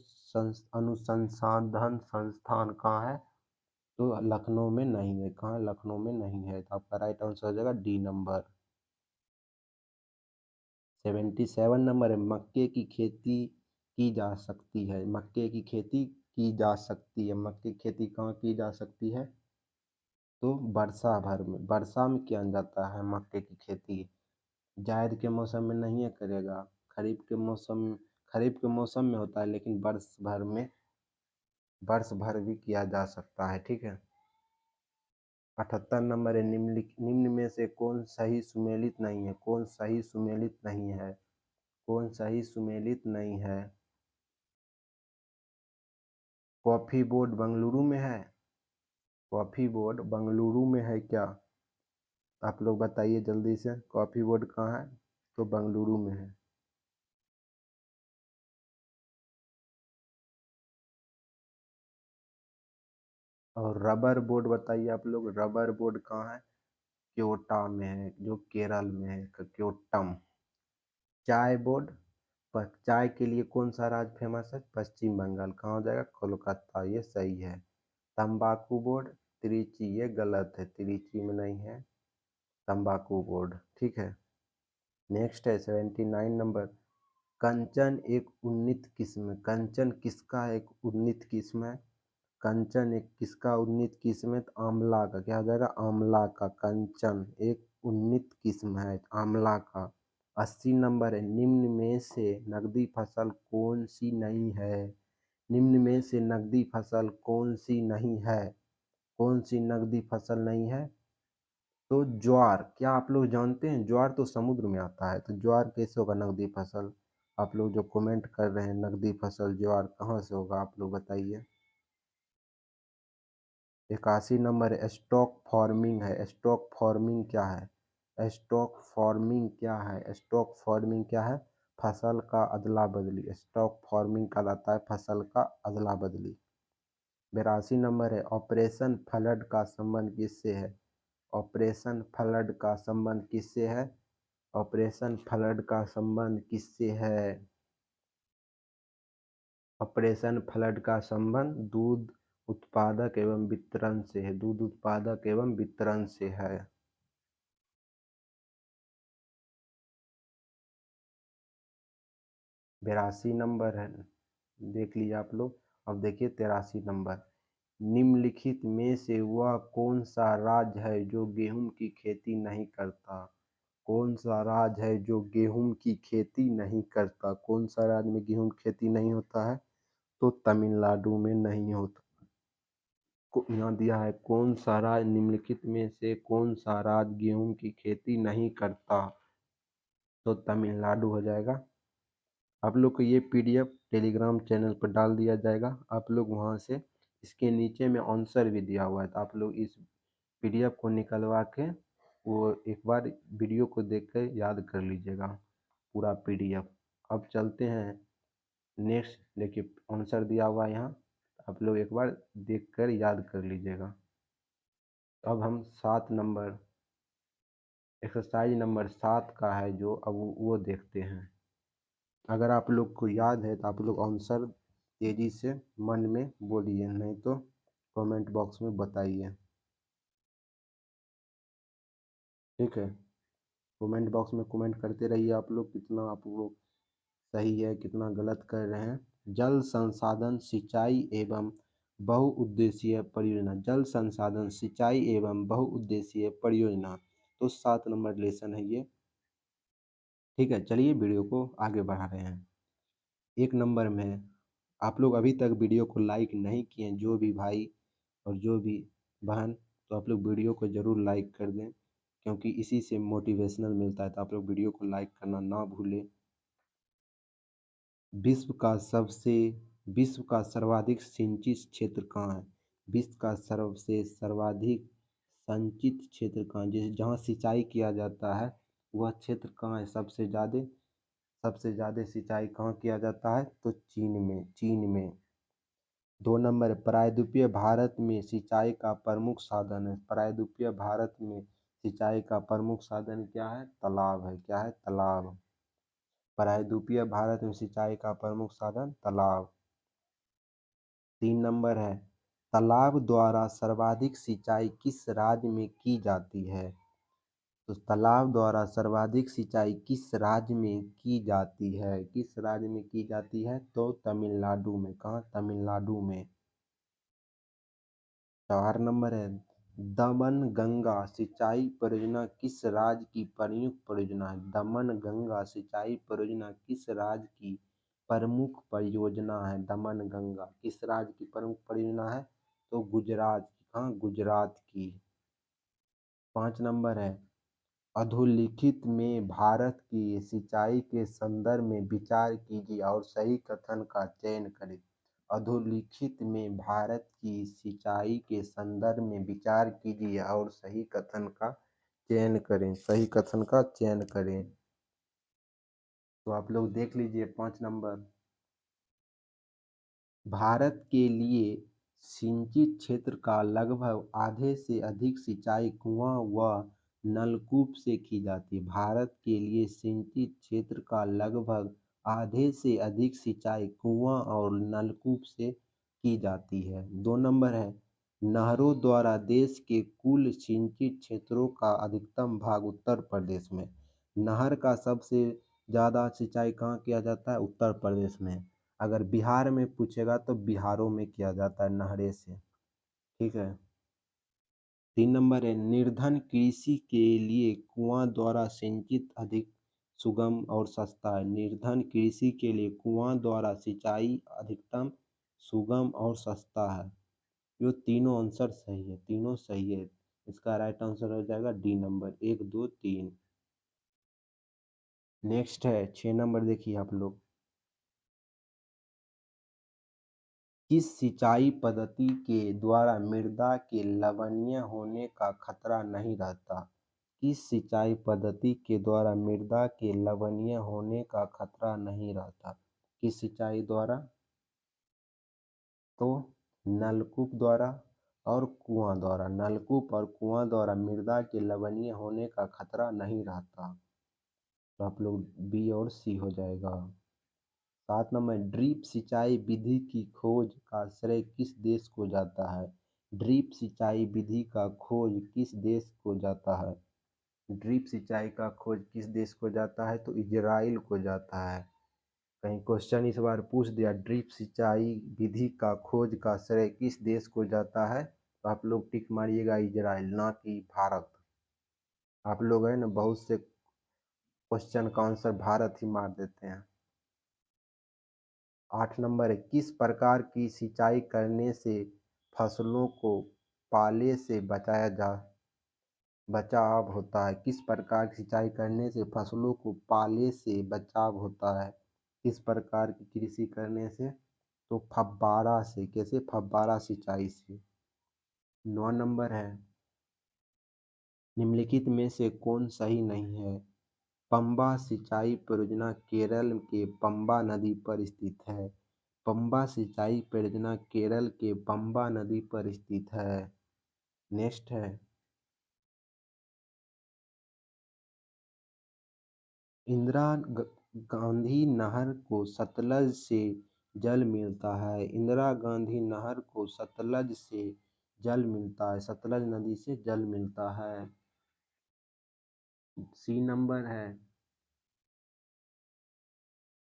अनुसंधान संस्थान कहाँ है? तो लखनऊ में नहीं है। कहाँ? लखनऊ में नहीं है। तो आपका राइट आंसर हो जाएगा डी नंबर। 77 नंबर है, मक्के की खेती की जा सकती है। मक्के की खेती की जा सकती है। मक्के की खेती कहाँ की जा सकती है? तो वर्षा भर में। वर्षा में किया जाता है मक्के की खेती। जायद के मौसम में नहीं है करेगा, खरीफ के मौसम में होता है, लेकिन वर्ष भर भी किया जा सकता है। ठीक है। 78 नंबर है, निम्न में से कौन सही सुमेलित नहीं है? कौन सही सुमेलित नहीं है? कौन सही सुमेलित नहीं है? कॉफी बोर्ड बंगलुरु में है। कॉफी बोर्ड बंगलुरु में है क्या? आप लोग बताइए जल्दी से, कॉफी बोर्ड कहाँ है? तो बंगलुरु में है। और रबर बोर्ड बताइए आप लोग, रबर बोर्ड कहाँ है? क्योटा में है, जो केरल में है, क्योटम। चाय बोर्ड, चाय के लिए कौन सा राज्य फेमस है? पश्चिम बंगाल। कहाँ हो जाएगा? कोलकाता। ये सही है। तंबाकू बोर्ड त्रिची, ये गलत है, त्रिची में नहीं है तंबाकू बोर्ड। ठीक है। नेक्स्ट है 79 नंबर, कंचन एक उन्नत किस्म है। कंचन किसका एक उन्नत किस्म है? कंचन एक किसका उन्नत किस्म है? तो आंवला का। क्या हो जाएगा? आंवला का। कंचन एक उन्नत किस्म है आंवला का। 80 नंबर है, निम्न में से नकदी फसल कौन सी नहीं है? निम्न में से नकदी फसल कौन सी नहीं है? कौन सी नकदी फसल नहीं है? तो ज्वार, क्या आप लोग जानते हैं ज्वार तो समुद्र में आता है, तो ज्वार कैसे होगा नकदी फसल? आप लोग जो कमेंट कर रहे हैं नकदी फसल ज्वार कहाँ से होगा आप लोग बताइए। 81 नंबर है, स्टॉक फार्मिंग है। स्टॉक फार्मिंग क्या है? स्टॉक फार्मिंग क्या है? स्टॉक फार्मिंग क्या है? फसल का अदला बदली। स्टॉक फार्मिंग कहलाता है फसल का अदला बदली। 82 नंबर है, ऑपरेशन फ्लड का संबंध किससे है? ऑपरेशन फ्लड का संबंध किससे है? ऑपरेशन फ्लड का संबंध किससे है? ऑपरेशन फ्लड का संबंध दूध उत्पादक एवं वितरण से है। दूध उत्पादक एवं वितरण से है। 82 नंबर है, देख लीजिए आप लोग। अब देखिए 83 नंबर, निम्नलिखित में से वह कौन सा राज्य है जो गेहूं की खेती नहीं करता? कौन सा राज्य है जो गेहूं की खेती नहीं करता? कौन सा राज्य में गेहूं की खेती नहीं होता है? तो तमिलनाडु में नहीं होता। यहाँ दिया है कौन सा राज्य, निम्नलिखित में से कौन सा राज्य गेहूं की खेती नहीं करता? तो तमिलनाडु हो जाएगा। आप लोग को ये पीडीएफ टेलीग्राम चैनल पर डाल दिया जाएगा, आप लोग वहाँ से इसके नीचे में आंसर भी दिया हुआ है, तो आप लोग इस पीडीएफ को निकलवा के वो एक बार वीडियो को देख कर याद कर लीजिएगा पूरा पीडीएफ। अब चलते हैं नेक्स्ट, देखिए आंसर दिया हुआ है यहाँ, आप लोग एक बार देख कर याद कर लीजिएगा। अब हम 7 नंबर, एक्सरसाइज नंबर 7 का है जो, अब वो देखते हैं। अगर आप लोग को याद है तो आप लोग आंसर तेजी से मन में बोलिए, नहीं तो कमेंट बॉक्स में बताइए, ठीक है। कमेंट बॉक्स में कमेंट करते रहिए आप लोग, कितना आप लोग सही है कितना गलत कर रहे हैं। जल संसाधन सिंचाई एवं बहुउद्देशीय परियोजना। जल संसाधन सिंचाई एवं बहुउद्देशीय परियोजना, तो 7 नंबर लेसन है ये, ठीक है। चलिए वीडियो को आगे बढ़ा रहे हैं। 1 नंबर में, आप लोग अभी तक वीडियो को लाइक नहीं किए, जो भी भाई और जो भी बहन, तो आप लोग वीडियो को ज़रूर लाइक कर दें, क्योंकि इसी से मोटिवेशनल मिलता है, तो आप लोग वीडियो को लाइक करना ना भूलें। विश्व का सबसे विश्व का सर्वाधिक सिंचित क्षेत्र कहाँ है? विश्व का सर्वाधिक संचित क्षेत्र कहाँ, जिस जहाँ सिंचाई किया जाता है वह क्षेत्र कहाँ है सबसे ज़्यादा सिंचाई कहाँ किया जाता है? तो चीन में। 2 नंबर है, प्रायद्वीपीय भारत में सिंचाई का प्रमुख साधन है। प्रायद्वीपीय भारत में सिंचाई का प्रमुख साधन क्या है? तालाब है। क्या है? तालाब। प्रायद्वीपीय भारत में सिंचाई का प्रमुख साधन तालाब। 3 नंबर है, तालाब द्वारा सर्वाधिक सिंचाई किस राज्य में की जाती है? तो तालाब द्वारा सर्वाधिक सिंचाई किस राज्य में की जाती है? किस राज्य में की जाती है? तो तमिलनाडु में। कहाँ? तमिलनाडु में। 4 नंबर है, दमन-गंगा सिंचाई परियोजना किस राज्य की प्रमुख परियोजना है? दमन-गंगा सिंचाई परियोजना किस राज्य की प्रमुख परियोजना है? दमन-गंगा किस राज्य की प्रमुख परियोजना है? तो गुजरात की। कहाँ? गुजरात की। 5 नंबर है, अधोलिखित में भारत की सिंचाई के संदर्भ में विचार कीजिए और सही कथन का चयन करें। अधोलिखित में भारत की सिंचाई के संदर्भ में विचार कीजिए और सही कथन का चयन करें। सही कथन का चयन करें। तो आप लोग देख लीजिए 5 नंबर, भारत के लिए सिंचित क्षेत्र का लगभग आधे से अधिक सिंचाई कुआं व नलकूप से की जाती है। भारत के लिए सिंचित क्षेत्र का लगभग आधे से अधिक सिंचाई कुआं और नलकूप से की जाती है। 2 नंबर है, नहरों द्वारा देश के कुल सिंचित क्षेत्रों का अधिकतम भाग उत्तर प्रदेश में। नहर का सबसे ज़्यादा सिंचाई कहाँ किया जाता है? उत्तर प्रदेश में। अगर बिहार में पूछेगा तो बिहारों में किया जाता है नहरे से, ठीक है। 3 नंबर है, निर्धन कृषि के लिए कुआं द्वारा सिंचित अधिक सुगम और सस्ता है। निर्धन कृषि के लिए कुआं द्वारा सिंचाई अधिकतम सुगम और सस्ता है। ये तीनों आंसर सही है, तीनों सही है। इसका राइट आंसर हो जाएगा डी नंबर, 1 2 3। नेक्स्ट है 6 नंबर, देखिए आप लोग, किस सिंचाई पद्धति के द्वारा मृदा के लवणीय होने का खतरा नहीं रहता? किस सिंचाई पद्धति के द्वारा मृदा के लवणीय होने का खतरा नहीं रहता? किस सिंचाई द्वारा? तो नलकूप द्वारा और कुआं द्वारा। नलकूप और कुआं द्वारा मृदा के लवणीय होने का खतरा नहीं रहता। तो आप लोग बी और सी हो जाएगा। 7 नंबर, ड्रिप सिंचाई विधि की खोज का श्रेय किस देश को जाता है? ड्रिप सिंचाई विधि का खोज किस देश को जाता है? ड्रिप सिंचाई का खोज किस देश को जाता है? तो इजराइल को जाता है। कहीं क्वेश्चन इस बार पूछ दिया ड्रिप सिंचाई विधि का खोज का श्रेय किस देश को जाता है, तो आप लोग टिक मारिएगा इजराइल, ना कि भारत। आप लोग है ना बहुत से क्वेश्चन का आंसर भारत ही मार देते हैं। 8 नंबर है, किस प्रकार की सिंचाई करने से फसलों को पाले से बचाव होता है? किस प्रकार की सिंचाई करने से फसलों को पाले से बचाव होता है? किस प्रकार की कृषि करने से? तो फव्वारा से। कैसे? फव्वारा सिंचाई से। 9 नंबर है, निम्नलिखित में से कौन सही नहीं है? पंबा सिंचाई परियोजना केरल के पंबा नदी पर स्थित है। पंबा सिंचाई परियोजना केरल के पंबा नदी पर स्थित है। नेक्स्ट है, इंदिरा गांधी नहर को सतलज से जल मिलता है। इंदिरा गांधी नहर को सतलज से जल मिलता है। सतलज नदी से जल मिलता है। सी नंबर है,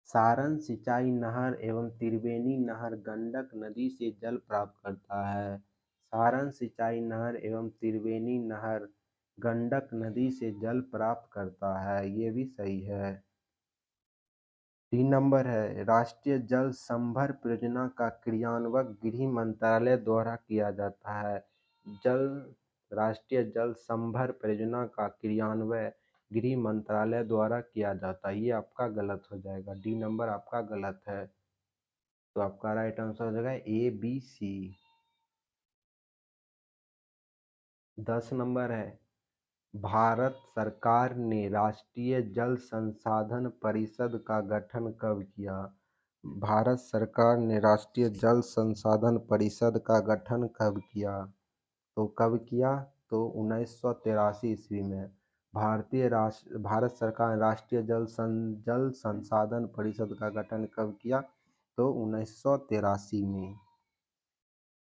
सारण सिंचाई नहर एवं त्रिवेणी नहर गंडक नदी से जल प्राप्त करता है। सारण सिंचाई नहर एवं त्रिवेणी नहर गंडक नदी से जल प्राप्त करता है। ये भी सही है। 3 नंबर है, राष्ट्रीय जल संभर परियोजना का क्रियान्वयन गृह मंत्रालय द्वारा किया जाता है। जल राष्ट्रीय जल संभर परियोजना का क्रियान्वयन गृह मंत्रालय द्वारा किया जाता है। ये आपका गलत हो जाएगा, डी नंबर आपका गलत है। तो आपका राइट आंसर हो जाएगा ए बी सी। 10 नंबर है, भारत सरकार ने राष्ट्रीय जल संसाधन परिषद का गठन कब किया? भारत सरकार ने राष्ट्रीय जल संसाधन परिषद का गठन कब किया? तो कब किया? तो 1983 ईस्वी में। भारत सरकार ने राष्ट्रीय जल संसाधन परिषद का गठन कब किया? तो 1983 में।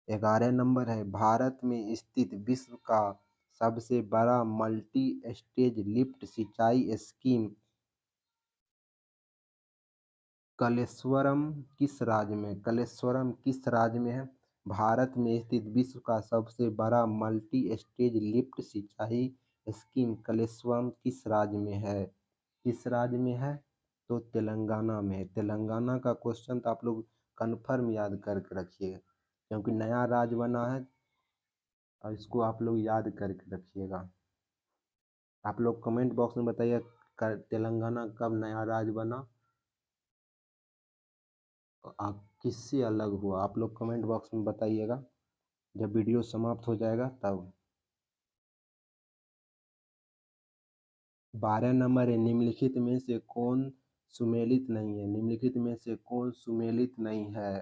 11 नंबर है, भारत में स्थित विश्व का सबसे बड़ा मल्टी स्टेज लिफ्ट सिंचाई स्कीम कलेश्वरम किस राज्य में? कलेश्वरम किस राज्य में है? भारत में स्थित विश्व का सबसे बड़ा मल्टी स्टेज लिफ्ट सिंचाई स्कीम कलेश्वरम किस राज्य में है? किस राज्य में है? तो तेलंगाना में है। तेलंगाना का क्वेश्चन तो आप लोग कन्फर्म याद करके रखिएगा, क्योंकि नया राज्य बना है और इसको आप लोग याद करके रखिएगा। आप लोग कमेंट बॉक्स में बताइए तेलंगाना कब नया राज्य बना, आप किससे अलग हुआ? आप लोग कमेंट बॉक्स में बताइएगा जब वीडियो समाप्त हो जाएगा तब। 12 नंबर है, निम्नलिखित में से कौन सुमेलित नहीं है? निम्नलिखित में से कौन सुमेलित नहीं है?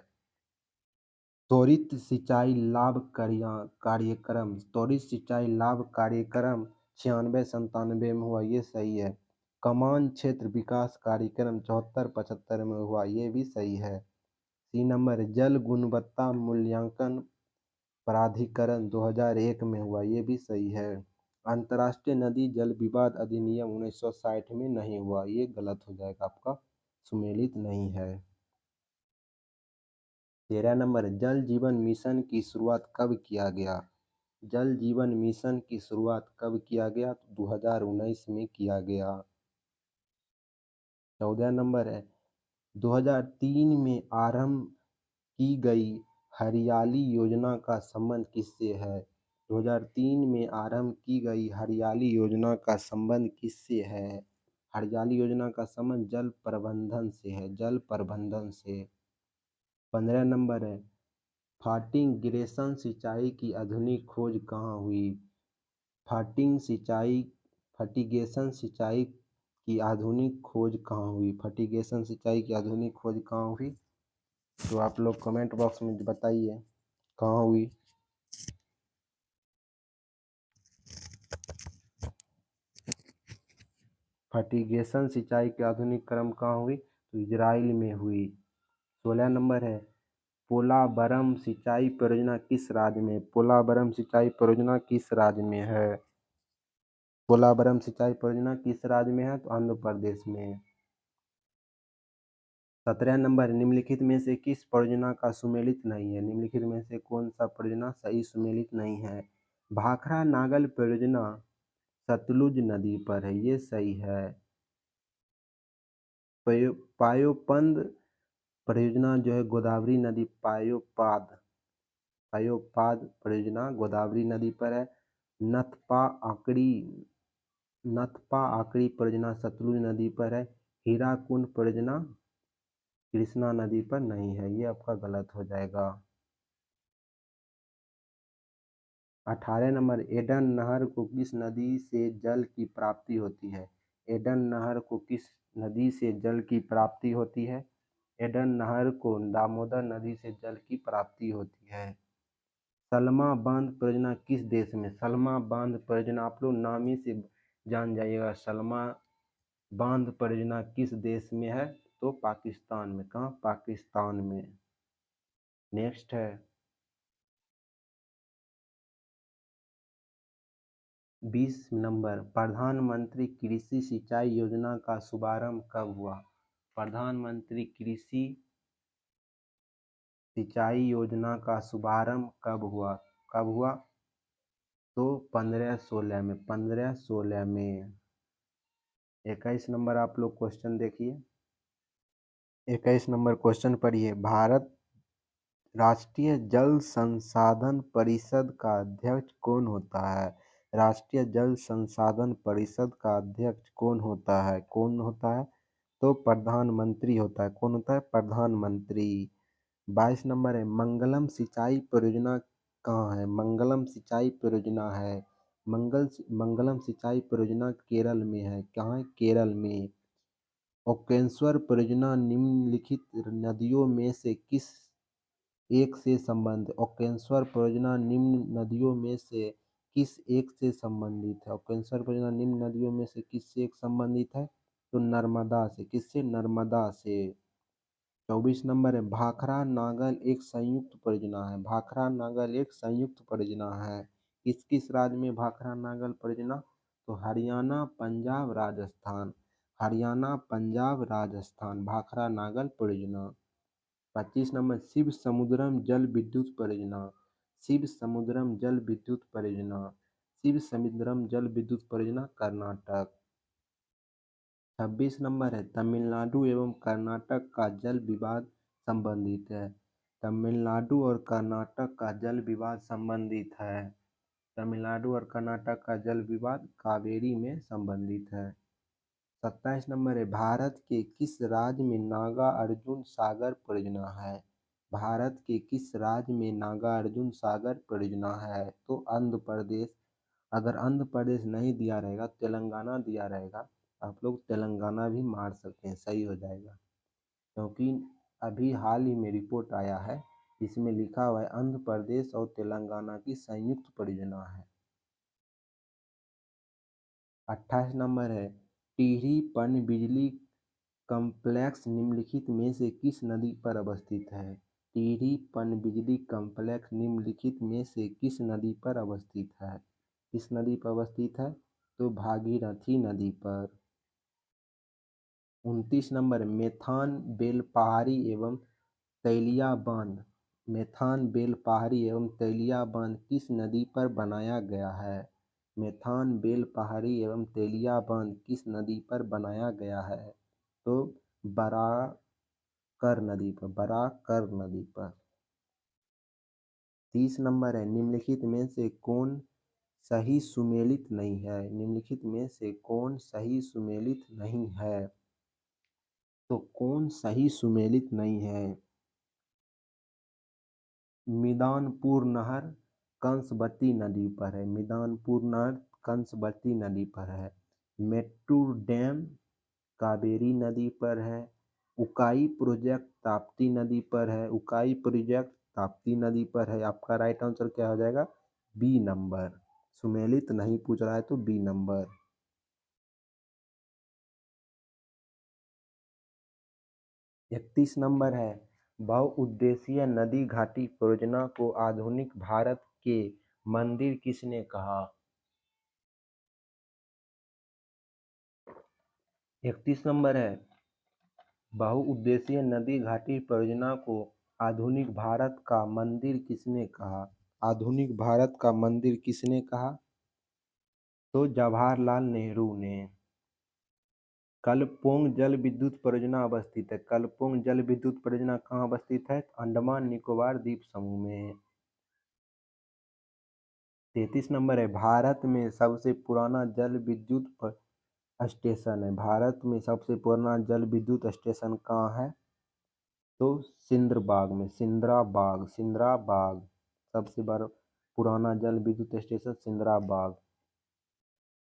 त्वरित सिंचाई लाभ कार्यक्रम। त्वरित सिंचाई लाभ कार्यक्रम 96-97 में हुआ, ये सही है। कमान क्षेत्र विकास कार्यक्रम 74-75 में हुआ, ये भी सही है। 3 नंबर, जल गुणवत्ता मूल्यांकन प्राधिकरण 2001 में हुआ, ये भी सही है। अंतर्राष्ट्रीय नदी जल विवाद अधिनियम 1960 में नहीं हुआ, ये गलत हो जाएगा आपका, सुमेलित नहीं है। 13 नंबर, जल जीवन मिशन की शुरुआत कब किया गया? जल जीवन मिशन की शुरुआत कब किया गया? 2019 में किया गया। 14 नंबर है, 2003 में आरंभ की गई हरियाली योजना का संबंध किससे है? 2003 में आरंभ की गई हरियाली योजना का संबंध किससे है? हरियाली योजना का संबंध जल प्रबंधन से है, जल प्रबंधन से। 15 नंबर है, फर्टिगेशन सिंचाई की आधुनिक खोज कहाँ हुई? फर्टिगेशन सिंचाई की आधुनिक खोज कहाँ हुई? फर्टिगेशन सिंचाई की आधुनिक खोज कहाँ हुई? तो आप लोग कमेंट बॉक्स में बताइए कहाँ हुई। फर्टिगेशन सिंचाई की आधुनिक क्रम कहाँ हुई? तो इजराइल में हुई। 16 नंबर है, पोलावरम सिंचाई परियोजना किस राज्य में? पोलावरम सिंचाई परियोजना किस राज्य में है? पोलावरम सिंचाई परियोजना किस राज्य में है? तो आंध्र प्रदेश में। 17 नंबर, निम्नलिखित में से किस परियोजना का सुमेलित नहीं है? निम्नलिखित में से कौन सा परियोजना सही सुमेलित नहीं है? भाखड़ा नागल परियोजना सतलुज नदी पर है, ये सही है। पायोपंद परियोजना जो है गोदावरी नदी, पायोपाद परियोजना गोदावरी नदी पर है। नथपा आकड़ी परियोजना सतलुज नदी पर है। हीराकुंड परियोजना कृष्णा नदी पर नहीं है, ये आपका गलत हो जाएगा। 18 नंबर, एडन नहर को किस नदी से जल की प्राप्ति होती है? एडन नहर को किस नदी से जल की प्राप्ति होती है? एडन नहर को दामोदर नदी से जल की प्राप्ति होती है। सलमा बांध परियोजना किस देश में? सलमा बांध परियोजना आप लोग नाम ही से जान जाइएगा। सलमा बांध परियोजना किस देश में है? तो पाकिस्तान में। कहाँ? पाकिस्तान में। नेक्स्ट है 20 नंबर, प्रधानमंत्री कृषि सिंचाई योजना का शुभारंभ कब हुआ? प्रधानमंत्री कृषि सिंचाई योजना का शुभारंभ कब हुआ? तो 1516 में। 21 नंबर आप लोग क्वेश्चन देखिए। 21 नंबर क्वेश्चन पढ़िए। भारत राष्ट्रीय जल संसाधन परिषद का अध्यक्ष कौन होता है? राष्ट्रीय जल संसाधन परिषद का अध्यक्ष कौन होता है? तो प्रधानमंत्री होता है। कौन होता है? प्रधानमंत्री। 22 नंबर है, मंगलम सिंचाई परियोजना कहाँ है? मंगलम सिंचाई परियोजना है मंगलम सिंचाई परियोजना केरल में है। कहाँ है? केरल में। ओंकेश्वर परियोजना निम्नलिखित नदियों में से किस एक से संबंध? ओंकेश्वर परियोजना निम्न नदियों में से किस एक से संबंधित है? ओंकेश्वर परियोजना निम्न नदियों में से किस से एक संबंधित है? तो नर्मदा से। किससे? नर्मदा से। 24 नंबर है, भाखड़ा नागल एक संयुक्त परियोजना है। भाखड़ा नागल एक संयुक्त परियोजना है। किस किस राज्य में भाखड़ा नागल परियोजना? तो हरियाणा, पंजाब, राजस्थान। हरियाणा, पंजाब, राजस्थान भाखड़ा नागल परियोजना। 25 नंबर, शिव समुद्रम जल विद्युत परियोजना। शिव समुद्रम जल विद्युत परियोजना। शिव समुद्रम जल विद्युत परियोजना कर्नाटक। 26 नंबर है, तमिलनाडु एवं कर्नाटक का जल विवाद संबंधित है। तमिलनाडु और कर्नाटक का जल विवाद संबंधित है। तमिलनाडु और कर्नाटक का जल विवाद कावेरी में संबंधित है। 27 नंबर है, भारत के किस राज्य में नागा अर्जुन सागर परियोजना है? भारत के किस राज्य में नागा अर्जुन सागर परियोजना है? तो आंध्र प्रदेश। अगर आंध्र प्रदेश नहीं दिया रहेगा, तेलंगाना दिया रहेगा, आप लोग तेलंगाना भी मार सकते हैं, सही हो जाएगा। क्योंकि अभी हाल ही में रिपोर्ट आया है, इसमें लिखा हुआ है आंध्र प्रदेश और तेलंगाना की संयुक्त परियोजना है। 28 नंबर है, टिहरी पनबिजली कॉम्प्लेक्स निम्नलिखित में से किस नदी पर अवस्थित है? टिहरी पनबिजली कॉम्प्लेक्स निम्नलिखित में से किस नदी पर अवस्थित है? किस नदी पर अवस्थित है? तो भागीरथी नदी पर। 29 नंबर, मेथान बेलपहाड़ी एवं तैलिया बांध। मेथान बेलपहाड़ी एवं तैलिया बांध किस नदी पर बनाया गया है? मेथान बेलपहाड़ी एवं तैलिया बांध किस नदी पर बनाया गया है? तो बराकर नदी पर। बराकर नदी पर। 30 नंबर है, निम्नलिखित में से कौन सही सुमेलित नहीं है? निम्नलिखित में से कौन सही सुमेलित नहीं है? तो कौन सही सुमेलित नहीं है? मिदानपुर नहर कंसबती नदी पर है। मिदानपुर नहर कंसबती नदी पर है। मेट्टूर डैम कावेरी नदी पर है। उकाई प्रोजेक्ट ताप्ती नदी पर है। उकाई प्रोजेक्ट ताप्ती नदी पर है। आपका राइट आंसर क्या हो जाएगा? B number. सुमेलित नहीं पूछ रहा है तो बी नंबर। 31 नंबर है, बहुउद्देशीय नदी घाटी परियोजना को आधुनिक भारत के मंदिर किसने कहा? 31 नंबर है, बहुउद्देशीय नदी घाटी परियोजना को आधुनिक भारत का मंदिर किसने कहा? आधुनिक भारत का मंदिर किसने कहा? तो जवाहरलाल नेहरू ने। कलपोंग जल विद्युत परियोजना अवस्थित है। कलपोंग जल विद्युत परियोजना कहाँ अवस्थित है? अंडमान निकोबार द्वीप समूह में। 33 नंबर है, भारत में सबसे पुराना जल विद्युत स्टेशन है। भारत में सबसे पुराना जल विद्युत स्टेशन कहाँ है? तो सिंद्राबाग में। सिंद्राबाग सबसे बड़ा पुराना जल विद्युत स्टेशन सिंद्राबाग।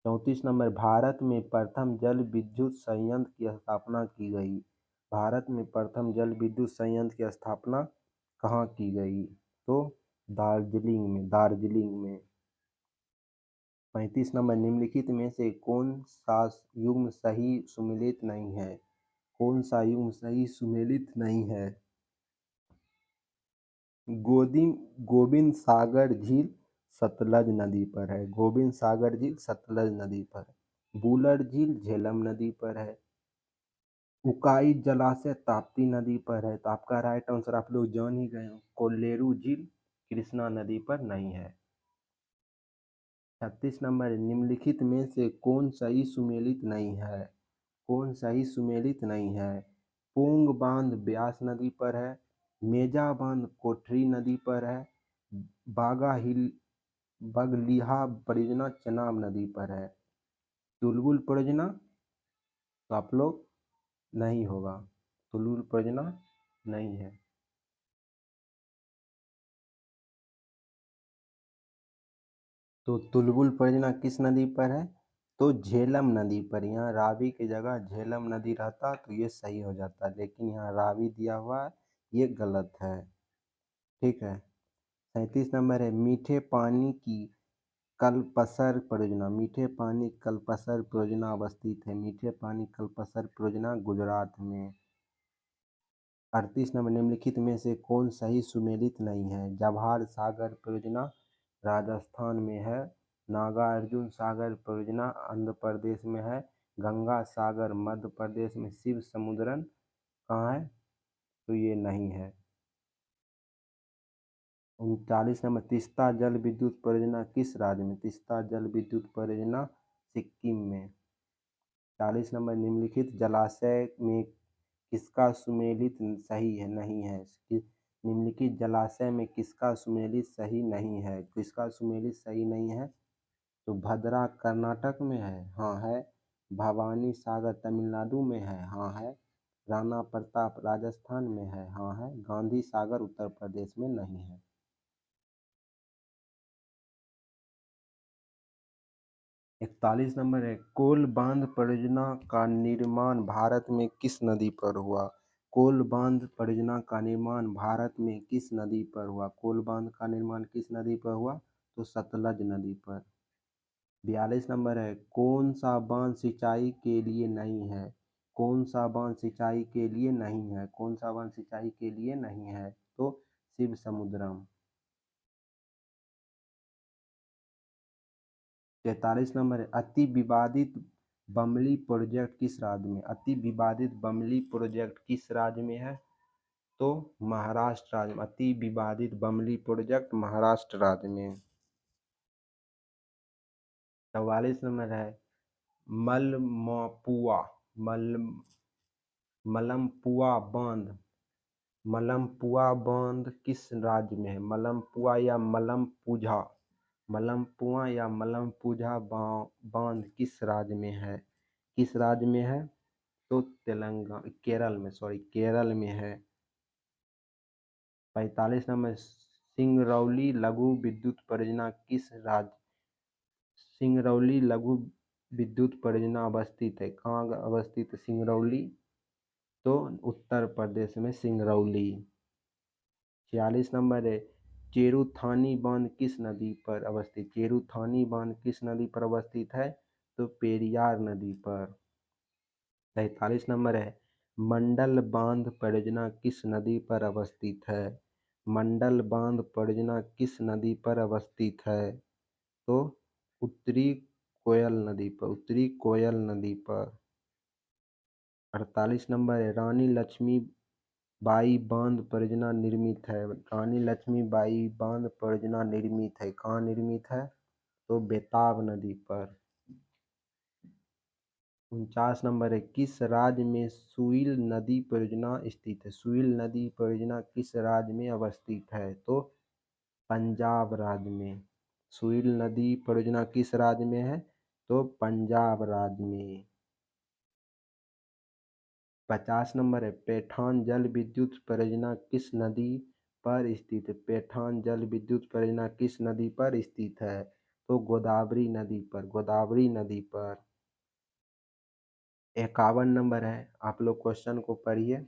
34 नंबर, भारत में प्रथम जल विद्युत संयंत्र की स्थापना की गई। भारत में प्रथम जल विद्युत संयंत्र की स्थापना कहाँ की गई? तो दार्जिलिंग में। 35 नंबर, निम्नलिखित में से कौन सा युग्म सही सुमेलित नहीं है? कौन सा युग्म सही सुमेलित नहीं है? गोविंद सागर झील सतलज नदी पर है। गोविंद सागर झील सतलज नदी पर। बुलर झील झेलम नदी पर है। उकाई जलाशय ताप्ती नदी पर है। तो आपका राइट आंसर आप लोग जान ही गए हो, कोल्लेरू झील कृष्णा नदी पर नहीं है। 36 नंबर, निम्नलिखित में से कौन सही सुमेलित नहीं है? कौन सही सुमेलित नहीं है? पोंग बांध ब्यास नदी पर है। मेजा बांध कोठरी नदी पर है। बागा हिल बगलिहा परियोजना चेनाब नदी पर है। तुलबुल परियोजना तो आप लोग नहीं होगा, तुलबुल परियोजना नहीं है। तो तुलबुल परियोजना किस नदी पर है? तो झेलम नदी पर। यहाँ रावी की जगह झेलम नदी रहता तो ये सही हो जाता, लेकिन यहाँ रावी दिया हुआ है, ये गलत है। ठीक है। 37 नंबर है, मीठे पानी की कल्पसर परियोजना। मीठे पानी कल्पसर परियोजना अवस्थित है। मीठे पानी कल्पसर परियोजना गुजरात में। 38 नंबर, निम्नलिखित में से कौन सही सुमेलित नहीं है? जवाहर सागर परियोजना राजस्थान में है। नागार्जुन सागर परियोजना आंध्र प्रदेश में है। गंगा सागर मध्य प्रदेश में। शिव समुद्रन कहाँ है? तो ये नहीं है। 39 नंबर, तीस्ता जल विद्युत परियोजना किस राज्य में? तीस्ता जल विद्युत परियोजना सिक्किम में। 40 नंबर, निम्नलिखित जलाशय में किसका सुमेलित सही है नहीं है? निम्नलिखित जलाशय में किसका सुमेलित सही नहीं है? किसका सुमेलित सही नहीं है? तो भद्रा कर्नाटक में है, हाँ है। भवानी सागर तमिलनाडु में है, हाँ है। राणा प्रताप राजस्थान में है, हाँ है। गांधी सागर उत्तर प्रदेश में नहीं है। 41 नंबर है, कोल बांध परियोजना का निर्माण भारत में किस नदी पर हुआ? कोल बांध परियोजना का निर्माण भारत में किस नदी पर हुआ? कोल बांध का निर्माण किस नदी पर हुआ? तो सतलज नदी पर। 42 नंबर है, कौन सा बांध सिंचाई के लिए नहीं है? कौन सा बांध सिंचाई के लिए नहीं है? कौन सा बांध सिंचाई के लिए नहीं है? तो शिव समुद्रम। 43 नंबर है, अति विवादित बमली प्रोजेक्ट किस राज्य में? अति विवादित बमली प्रोजेक्ट किस राज्य में है? तो महाराष्ट्र राज्य में। अति विवादित बमली प्रोजेक्ट महाराष्ट्र राज्य में। 44 नंबर है, मलमपुआ मल मलमपुआ बांध मलमपुआ बांध किस राज्य में है? मलमपुआ या मलमपुझा, मलमपुआ या मलमपुझा बांध किस राज्य में है? किस राज्य में है? तो केरल में, केरल में है। 45 नंबर, सिंगरौली लघु विद्युत परियोजना किस राज्य? सिंगरौली लघु विद्युत परियोजना अवस्थित है, कहाँ अवस्थित है सिंगरौली? तो उत्तर प्रदेश में सिंगरौली। 46 नंबर है, चेरुथानी बांध किस नदी पर अवस्थित? चेरुथानी बांध किस नदी पर अवस्थित है? तो पेरियार नदी पर। 43 नंबर है, मंडल बांध परियोजना किस नदी पर अवस्थित है? मंडल बांध परियोजना किस नदी पर अवस्थित है? तो उत्तरी कोयल नदी पर, उत्तरी कोयल नदी पर। 48 नंबर है, रानी लक्ष्मीबाई बांध परियोजना निर्मित है, रानी लक्ष्मीबाई बांध परियोजना निर्मित है, कहाँ निर्मित है? तो बेताब नदी पर। 49 नंबर है, किस राज्य में सुइल नदी परियोजना स्थित है? सुइल नदी परियोजना किस राज्य में अवस्थित है? तो पंजाब राज्य में। सुइल नदी परियोजना किस राज्य में है? तो पंजाब राज्य में। 50 नंबर है, पैठान जल विद्युत परियोजना किस नदी पर स्थित है? पैठान जल विद्युत परियोजना किस नदी पर स्थित है? तो गोदावरी नदी पर, गोदावरी नदी पर। 51 नंबर है, आप लोग क्वेश्चन को पढ़िए।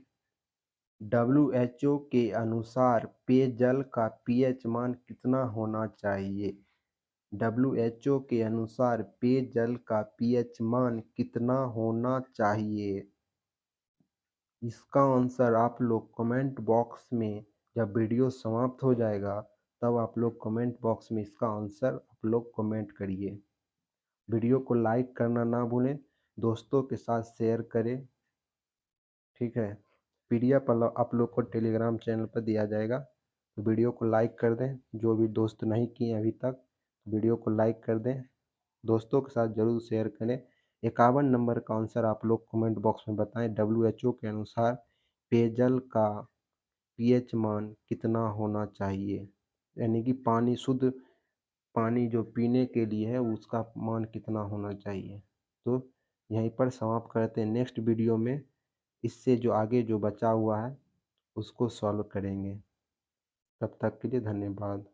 WHO के अनुसार पेयजल का पीएच मान कितना होना चाहिए? WHO के अनुसार पेयजल का पीएच मान कितना होना चाहिए? इसका आंसर आप लोग कमेंट बॉक्स में, जब वीडियो समाप्त हो जाएगा तब आप लोग कमेंट बॉक्स में इसका आंसर आप लोग कमेंट करिए। वीडियो को लाइक करना ना भूलें, दोस्तों के साथ शेयर करें, ठीक है। PDF आप लोग को टेलीग्राम चैनल पर दिया जाएगा, तो वीडियो को लाइक कर दें। जो भी दोस्त नहीं किए अभी तक, वीडियो को लाइक कर दें, दोस्तों के साथ ज़रूर शेयर करें। 51 नंबर का आंसर आप लोग कमेंट बॉक्स में बताएं। WHO के अनुसार पेयजल का पीएच मान कितना होना चाहिए, यानी कि पानी, शुद्ध पानी जो पीने के लिए है उसका मान कितना होना चाहिए। तो यहीं पर समाप्त करते हैं। नेक्स्ट वीडियो में इससे जो आगे जो बचा हुआ है उसको सॉल्व करेंगे। तब तक के लिए धन्यवाद।